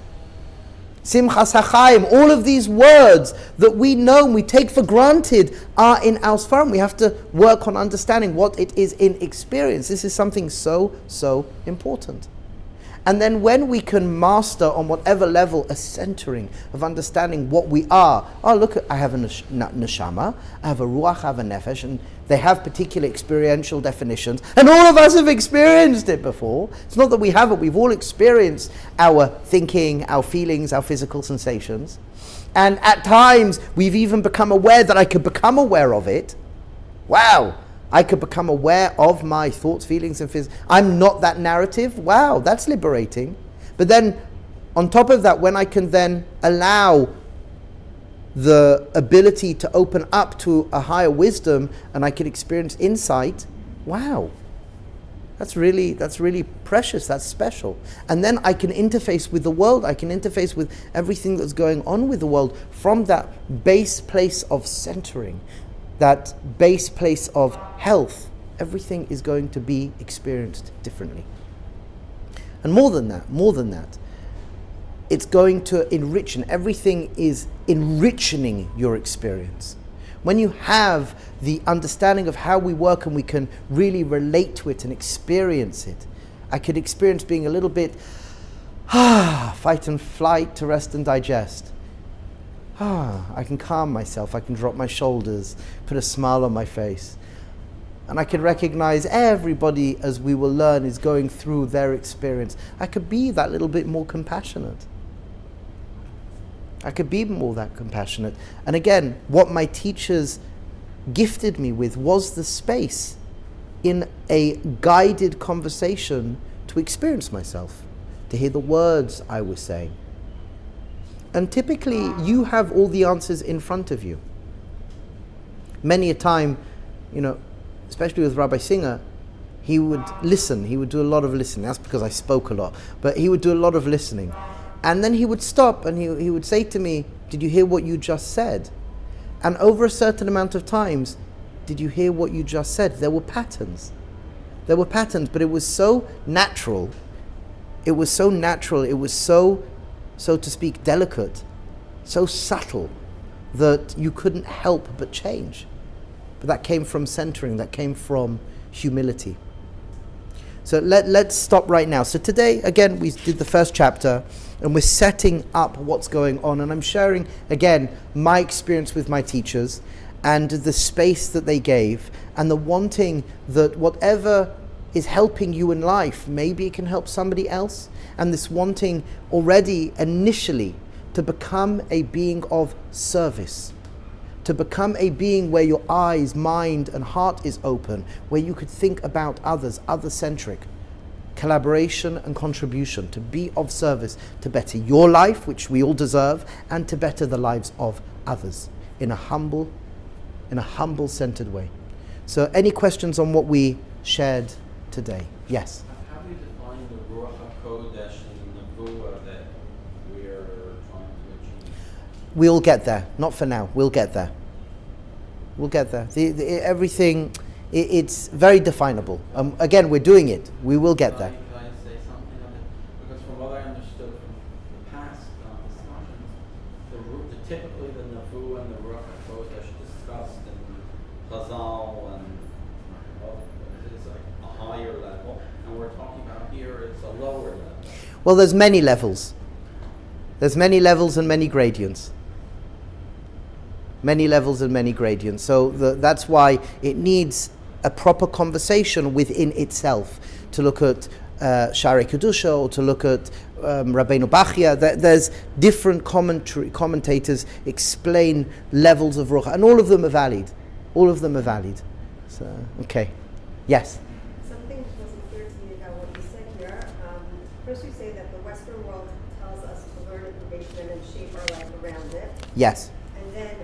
Simchas HaChaim, all of these words that we know and we take for granted are in our Sfarim. We have to work on understanding what it is in experience. This is something so important. And then when we can master on whatever level a centering of understanding what we are. Oh, look, I have a neshama, I have a ruach, I have a nefesh, and they have particular experiential definitions. And all of us have experienced it before. It's not that we haven't, we've all experienced our thinking, our feelings, our physical sensations. And at times, we've even become aware that I could become aware of it. Wow! I could become aware of my thoughts, feelings, and physics. I'm not that narrative. Wow, that's liberating. But then, on top of that, when I can then allow the ability to open up to a higher wisdom, and I can experience insight, wow, that's really precious. That's special. And then I can interface with the world. I can interface with everything that's going on with the world from that base place of centering. That base place of health, everything is going to be experienced differently. And more than that, it's going to enrich, and everything is enriching your experience. When you have the understanding of how we work and we can really relate to it and experience it, I could experience being a little bit fight and flight to rest and digest. I can calm myself, I can drop my shoulders, put a smile on my face. And I can recognize everybody, as we will learn, is going through their experience. I could be that little bit more compassionate. I could be more that compassionate. And again, what my teachers gifted me with was the space in a guided conversation to experience myself, to hear the words I was saying. And typically, you have all the answers in front of you. Many a time, especially with Rabbi Singer, he would listen. He would do a lot of listening. That's because I spoke a lot. But he would do a lot of listening. And then he would stop and he would say to me, "Did you hear what you just said?" And over a certain amount of times, "Did you hear what you just said?" There were patterns. But it was so natural. It was so, so to speak, delicate, so subtle, that you couldn't help but change. But that came from centering, that came from humility. So let's stop right now. So today, again, we did the first chapter, and we're setting up what's going on. And I'm sharing, again, my experience with my teachers, and the space that they gave, and the wanting that whatever is helping you in life, maybe it can help somebody else. And this wanting already initially to become a being of service, to become a being where your eyes, mind and heart is open, where you could think about others, other-centric, collaboration and contribution, to be of service, to better your life, which we all deserve, and to better the lives of others in a humble, centered way. So any questions on what we shared today? Yes? How do you define the Ruach HaKodesh and the Nevuah that we're trying to achieve? We'll get there. Not for now. We'll get there. Everything, it's very definable. Again, we're doing it. We will get there. Can I say something on it? Because from what I understood from the past discussions, typically the Nevuah and the Ruach HaKodesh discussed in Chazal and it's like a higher level, and we're talking about here it's a lower level. Well, there's many levels. There's many levels and many gradients. So that's why it needs a proper conversation within itself to look at Shari Kedusha or to look at Rabbeinu Bachya. There's different commentators explain levels of Ruach, and all of them are valid. So, okay. Yes? Something wasn't clear to me about what you said here. First you say that the Western world tells us to learn information and then shape our life around it. Yes. And then,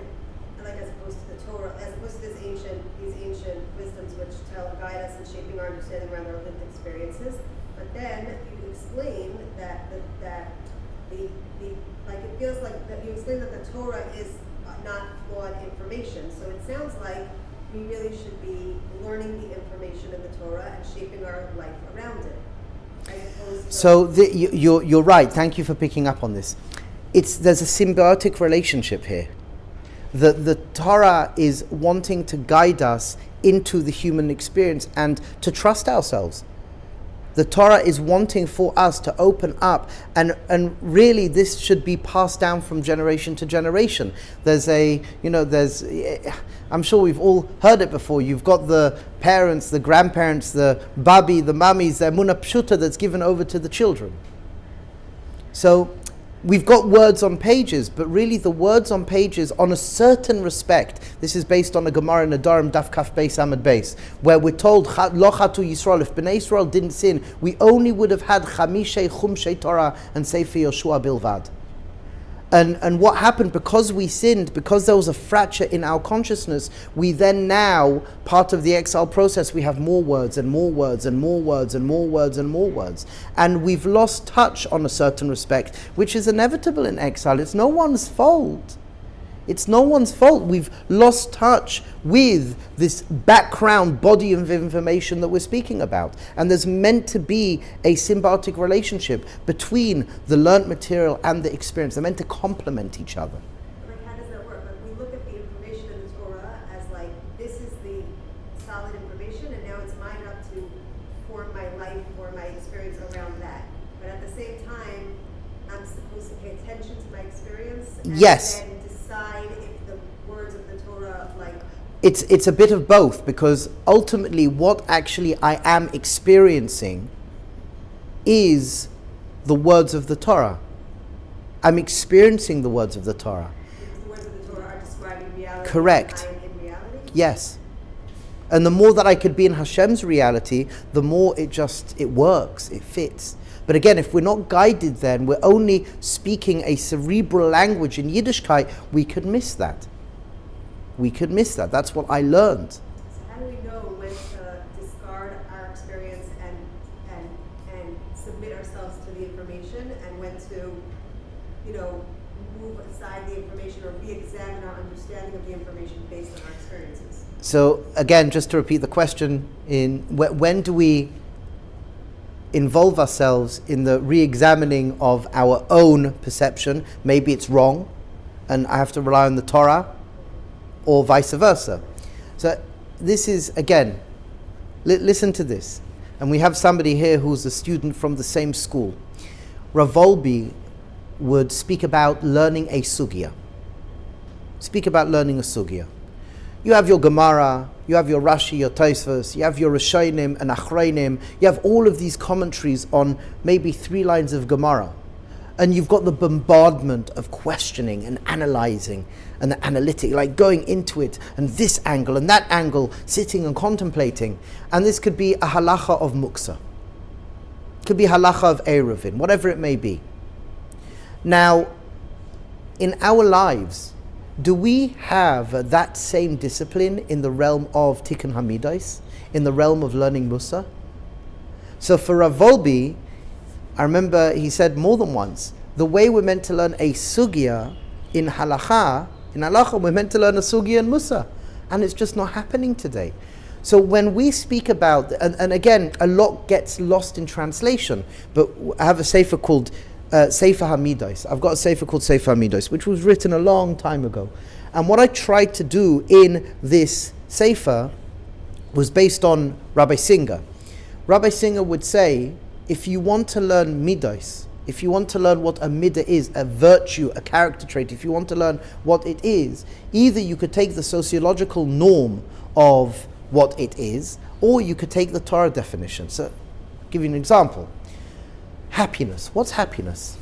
like as opposed to the Torah, as opposed to these ancient wisdoms which guide us in shaping our understanding around our lived experiences. But then you explain that the like it feels like that you explain that the Torah is not flawed information. So it sounds like we really should be learning the information in the Torah and shaping our life around it. So you're right. Thank you for picking up on this. There's a symbiotic relationship here. The Torah is wanting to guide us into the human experience and to trust ourselves. the Torah is wanting for us to open up, and really this should be passed down from generation to generation. I'm sure we've all heard it before. You've got the parents, the grandparents, the babi, the mummies, the emunah pshuta that's given over to the children. So we've got words on pages, but really the words on pages on a certain respect. This is based on a Gemara in Nedarim Daf Kaf Beis Amud Beis, where we're told Lo Chatu Yisrael. If Bnei Yisrael didn't sin, we only would have had Chamishei Chumshei Torah and Sefer Yoshua Bilvad. And what happened, because we sinned, because there was a fracture in our consciousness, we then now, part of the exile process, we have more words and more words and more words and more words and more words. And we've lost touch on a certain respect, which is inevitable in exile. It's no one's fault. It's no one's fault. We've lost touch with this background body of information that we're speaking about. And there's meant to be a symbiotic relationship between the learnt material and the experience. They're meant to complement each other. Like, how does that work? Like, we look at the information in the Torah as like, this is the solid information, and now it's mine up to form my life or my experience around that. But at the same time, I'm supposed to pay attention to my experience and Yes. then decide if the words of the Torah, like, It's a bit of both, because ultimately what actually I am experiencing is the words of the Torah. I'm experiencing the words of the Torah. because the words of the Torah are describing reality. Correct. And I'm in reality. Yes. And the more that I could be in Hashem's reality, the more it works, it fits. But again, if we're not guided then, we're only speaking a cerebral language in Yiddishkeit, we could miss that. We could miss that. That's what I learned. So how do we know when to discard our experience and submit ourselves to the information, and when to, move aside the information or re-examine our understanding of the information based on our experiences? So again, just to repeat the question, when do we involve ourselves in the re-examining of our own perception? Maybe it's wrong and I have to rely on the Torah, or vice versa. So this is, again, listen to this. And we have somebody here who's a student from the same school. Rav Wolbe would speak about learning a sugya. You have your Gemara, you have your Rashi, your Tosfos, you have your Rishonim and Achronim, you have all of these commentaries on maybe 3 lines of Gemara. And you've got the bombardment of questioning and analyzing and the analytic, like going into it, and this angle and that angle, sitting and contemplating. And this could be a halacha of muksa. It could be halacha of Eruvin, whatever it may be. Now, in our lives, do we have that same discipline in the realm of Tikkun Hamidais, in the realm of learning Musa? So for Rav Wolbe, I remember he said more than once, the way we're meant to learn a sugya in halacha we're meant to learn a sugya in Musa. And it's just not happening today. So when we speak about, and again, a lot gets lost in translation, but I have a sefer called Sefer Hamidais. I've got a sefer called Sefer Hamidais, which was written a long time ago. And what I tried to do in this sefer was based on Rabbi Singer. Rabbi Singer would say, if you want to learn Midas, if you want to learn what a midah is, a virtue, a character trait, if you want to learn what it is, either you could take the sociological norm of what it is, or you could take the Torah definition. So, I'll give you an example. Happiness. What's happiness?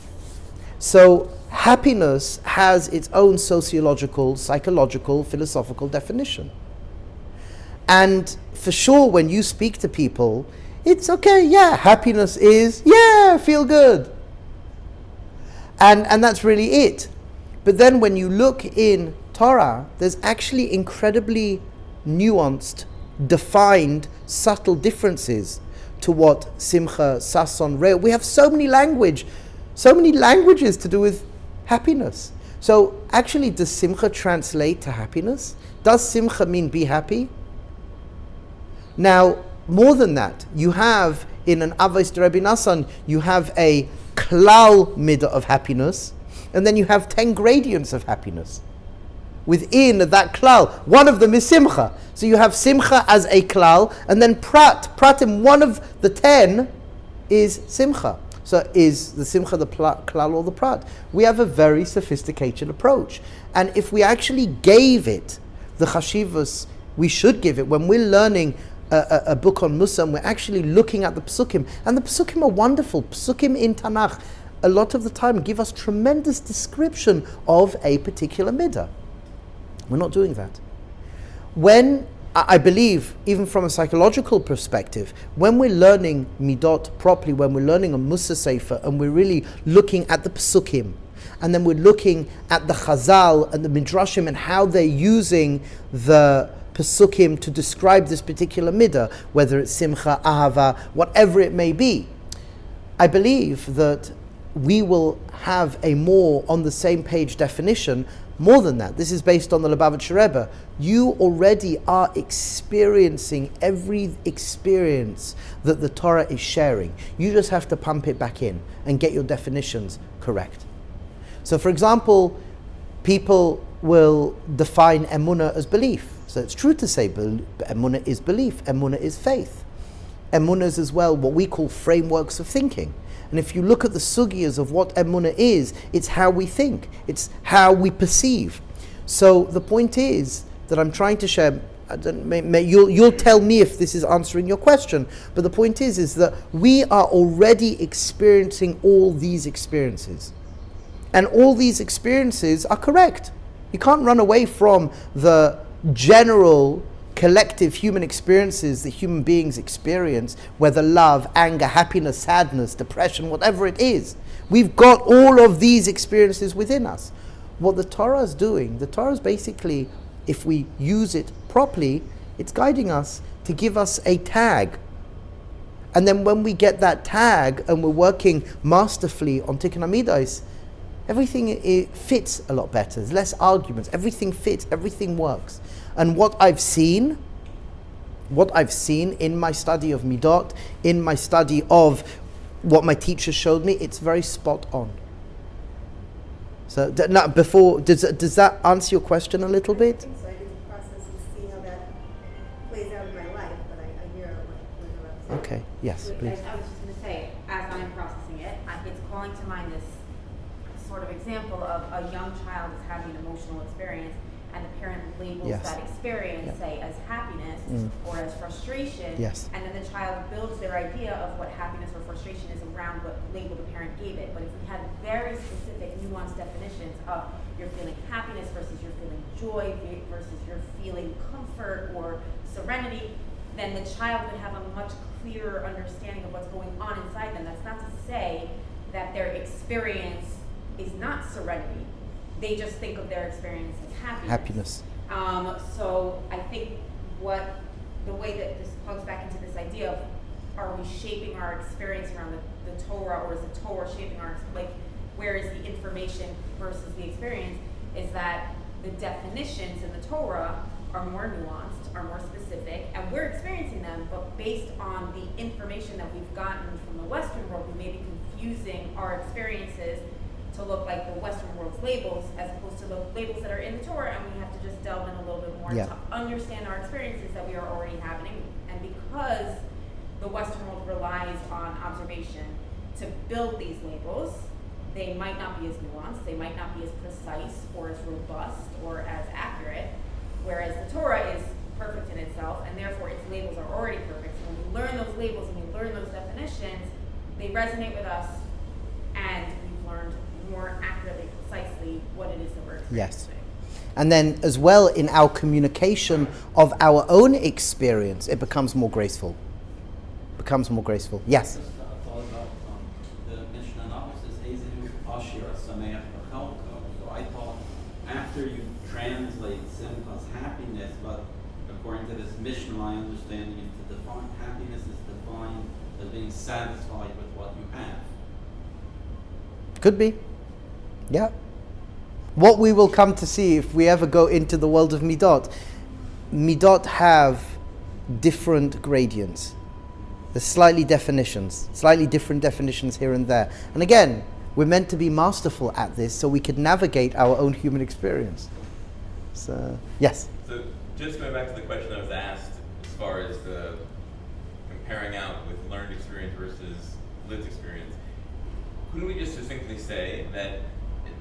So, happiness has its own sociological, psychological, philosophical definition. And for sure, when you speak to people, it's okay, yeah, happiness is, yeah, feel good. And that's really it. But then when you look in Torah, there's actually incredibly nuanced, defined, subtle differences to what simcha, sason, re'ah. We have so many languages to do with happiness. So actually, does simcha translate to happiness? Does simcha mean be happy? Now, more than that, you have in an Avos de Rabbi Nassan, you have a klal midah of happiness, and then you have 10 gradients of happiness. Within that klal, one of them is simcha. So you have simcha as a klal, and then prat in one of the 10 is simcha. So is the simcha the klal or the prat? We have a very sophisticated approach. And if we actually gave it the chashivas we should give it, when we're learning a book on Musa, and we're actually looking at the psukim, and the psukim are wonderful. Psukim in Tanakh, a lot of the time, give us tremendous description of a particular midah. We're not doing that. When, I believe, even from a psychological perspective, when we're learning midot properly, when we're learning a Musa Sefer, and we're really looking at the psukim, and then we're looking at the Chazal and the Midrashim and how they're using the Pesukim to describe this particular midah, whether it's simcha, ahava, whatever it may be, I believe that we will have a more on the same page definition. More than that, this is based on the Lubavitcher Rebbe. You already are experiencing every experience that the Torah is sharing. You just have to pump it back in and get your definitions correct. So for example, people will define emunah as belief. So it's true to say emunah is belief, emunah is faith. Emunah is as well what we call frameworks of thinking. And if you look at the sugiyas of what emunah is, it's how we think, it's how we perceive. So the point is that I'm trying to share, you'll tell me if this is answering your question, but the point is that we are already experiencing all these experiences. And all these experiences are correct. You can't run away from the general collective human experiences that human beings experience, whether love, anger, happiness, sadness, depression, whatever it is. We've got all of these experiences within us. What the Torah is doing, the Torah is basically, if we use it properly, it's guiding us to give us a tag. And then when we get that tag and we're working masterfully on Tikkun HaMidos, everything it fits a lot better. There's less arguments. Everything fits. Everything works. And what I've seen in my study of Midot, in my study of what my teacher showed me, it's very spot on. So does that answer your question a little bit? I think so. I need to process and see how that plays out in my life, but I hear what you're saying. Okay. Yes, please. I was just going to say, as I'm processing it, it's calling to mind this sort of example of a young child is having an emotional experience, and the parent labels that experience, say, as happiness or as frustration, and then the child builds their idea of what happiness or frustration is around what label the parent gave it. But if we had very specific, nuanced definitions of you're feeling happiness versus you're feeling joy versus you're feeling comfort or serenity, then the child would have a much clearer understanding of what's going on inside them. That's not to say that their experience is not serenity. They just think of their experience as happiness. So I think the way that this plugs back into this idea of, are we shaping our experience around the Torah, or is the Torah shaping our, where is the information versus the experience, is that the definitions in the Torah are more nuanced, are more specific, and we're experiencing them, but based on the information that we've gotten from the Western world, we may be confusing our experiences to look like the Western world's labels as opposed to the labels that are in the Torah, and we have to just delve in a little bit more to understand our experiences that we are already having. And because the Western world relies on observation to build these labels, they might not be as nuanced, they might not be as precise or as robust or as accurate, whereas the Torah is perfect in itself, and therefore its labels are already perfect. So when we learn those labels and we learn those definitions, they resonate with us, and we've learned more accurately, precisely what it is that we're experiencing. Yes. And then as well, in our communication of our own experience, it becomes more graceful. Yes? I thought about the Mishnah says, so I thought after you translate simcha's happiness, but according to this Mishnah, my understanding is to define happiness is defined as being satisfied with what you have. Could be. Yeah. What we will come to see if we ever go into the world of Midot have different gradients. There's slightly different definitions here and there. And again, we're meant to be masterful at this so we could navigate our own human experience. So, yes? So, just going back to the question I was asked as far as the comparing out with learned experience versus lived experience. Couldn't we just succinctly say that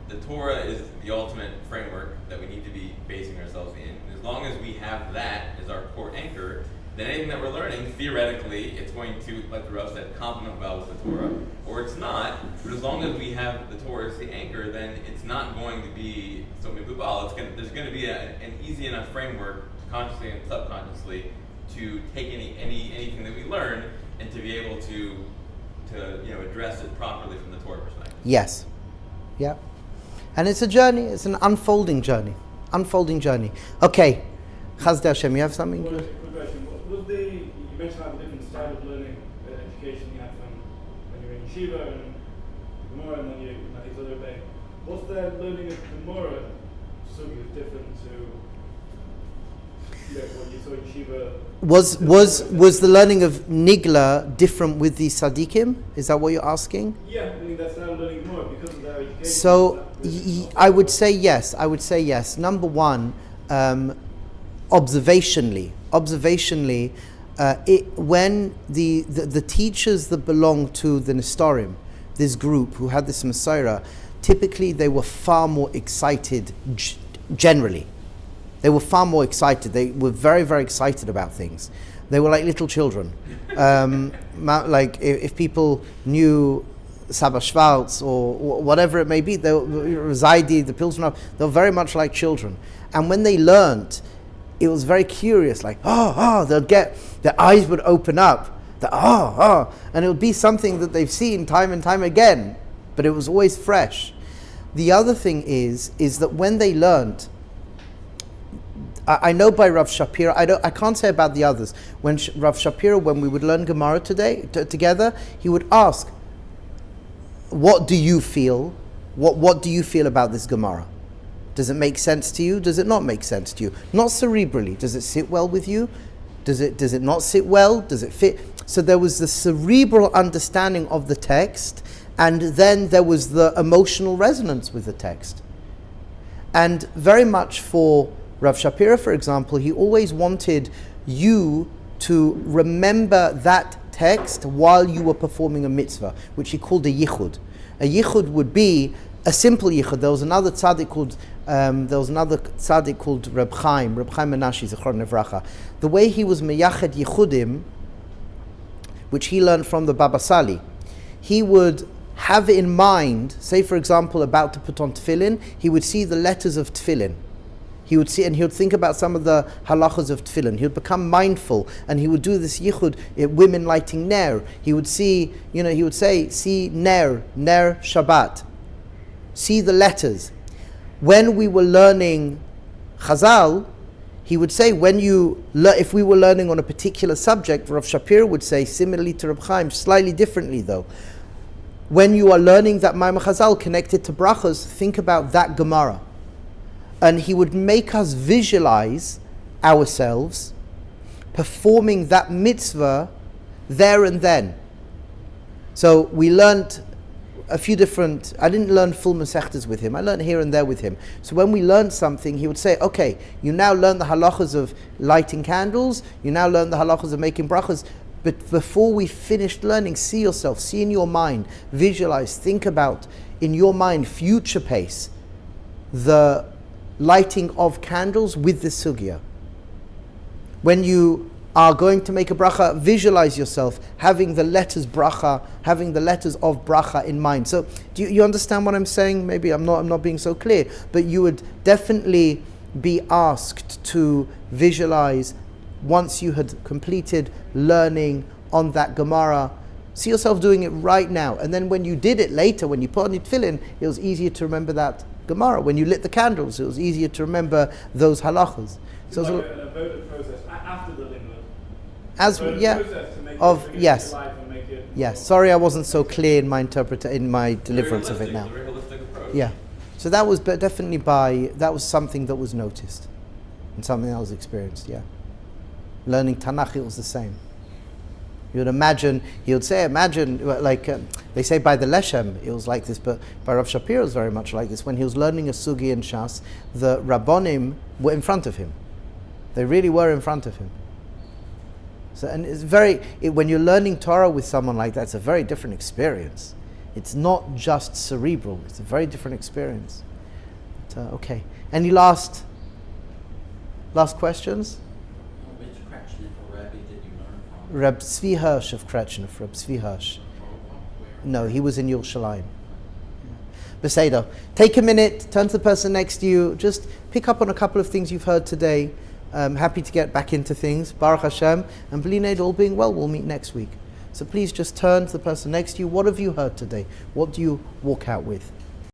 the Torah is the ultimate framework that we need to be basing ourselves in? As long as we have that as our core anchor, then anything that we're learning, theoretically, it's going to, like the Rav said, complement well with the Torah, or it's not. But as long as we have the Torah as the anchor, then it's not going to be so mibubal. There's going to be an easy enough framework, consciously and subconsciously, to take anything that we learn and to be able to address it properly from the Torah perspective. Yes. Yeah. And it's a journey. It's an unfolding journey. Okay. Chazda Hashem, you have something? Quick question. You mentioned how the different style of learning, education you have from when you're in yeshiva and Gemara and then you these other things. What's the learning of Gemara sugi is different to what you saw in yeshiva? Was the learning of Nigla different with the Sadiqim? Is that what you're asking? Yeah, I mean that's now learning Gemara because of their education. So I would say yes. Number one, observationally, when the teachers that belong to the Nestorim, this group who had this Masorah, typically they were far more excited. Generally, they were far more excited. They were very, very excited about things. They were like little children. Like if people knew Saba Schwartz or whatever it may be, they were Zaidi, the Pilzno, they were very much like children. And when they learnt, it was very curious, like, they'd get, their eyes would open up, and it would be something that they've seen time and time again, but it was always fresh. The other thing is that when they learnt, I know by Rav Shapiro, I can't say about the others, when Rav Shapiro, when we would learn Gemara together, he would ask, what do you feel? What do you feel about this Gemara? Does it make sense to you? Does it not make sense to you? Not cerebrally. Does it sit well with you? Does it not sit well? Does it fit? So there was the cerebral understanding of the text, and then there was the emotional resonance with the text. And very much for Rav Shapiro, for example, he always wanted you to remember that text while you were performing a mitzvah, which he called a yichud. A yichud would be a simple yichud. There was another tzaddik called Reb Chaim Menashe Zichron Nevracha. The way he was meyached yichudim, which he learned from the Baba Sali, he would have in mind, say for example, about to put on tefillin, he would see the letters of tefillin. He would see, and he would think about some of the halachas of tefillin. He would become mindful, and he would do this yichud, women lighting ner. He would see, he would say, see ner Shabbat. See the letters. When we were learning Chazal, he would say, if we were learning on a particular subject, Rav Shapiro would say, similarly to Reb Chaim, slightly differently though, when you are learning that Maimon Chazal connected to brachas, think about that Gemara. And he would make us visualize ourselves performing that mitzvah there and then. So we learned a few different, I didn't learn full Masechtas with him, I learned here and there with him. So when we learned something, he would say, okay, you now learn the halachas of lighting candles, you now learn the halachas of making brachas, but before we finished learning, see yourself, see in your mind, visualize, think about in your mind, future pace, the lighting of candles with the sugya. When you are going to make a bracha, visualize yourself having the letters bracha, having the letters of bracha in mind. So do you understand what I'm saying? Maybe I'm not being so clear, but you would definitely be asked to visualize once you had completed learning on that Gemara. See yourself doing it right now, and then when you did it later, when you put on your tefillin, it was easier to remember that Gemara. When you lit the candles, it was easier to remember those halachas. So it's like a votive process after the limud. Yes. Sorry, I wasn't so clear in my in my deliverance of it now. Very holistic approach. Yeah. So that was definitely that was something that was noticed, and something that was experienced. Yeah. Learning Tanakh, it was the same. You would imagine, like they say by the Leshem, it was like this, but by Rav Shapiro, it was very much like this. When he was learning a sugi in Shas, the Rabbonim were in front of him. They really were in front of him. So, and it's when you're learning Torah with someone like that, it's a very different experience. It's not just cerebral, it's a very different experience. Okay. Any last questions? Which Kretschner or Rabbi did you learn from? Reb Tzvi Hirsch of Kretschner, Reb Tzvi Hirsch. No, he was in Yerushalayim. Beseder. Take a minute, turn to the person next to you, just pick up on a couple of things you've heard today. Happy to get back into things. Baruch Hashem. And B'li Neder, all being well, we'll meet next week. So please just turn to the person next to you. What have you heard today? What do you walk out with?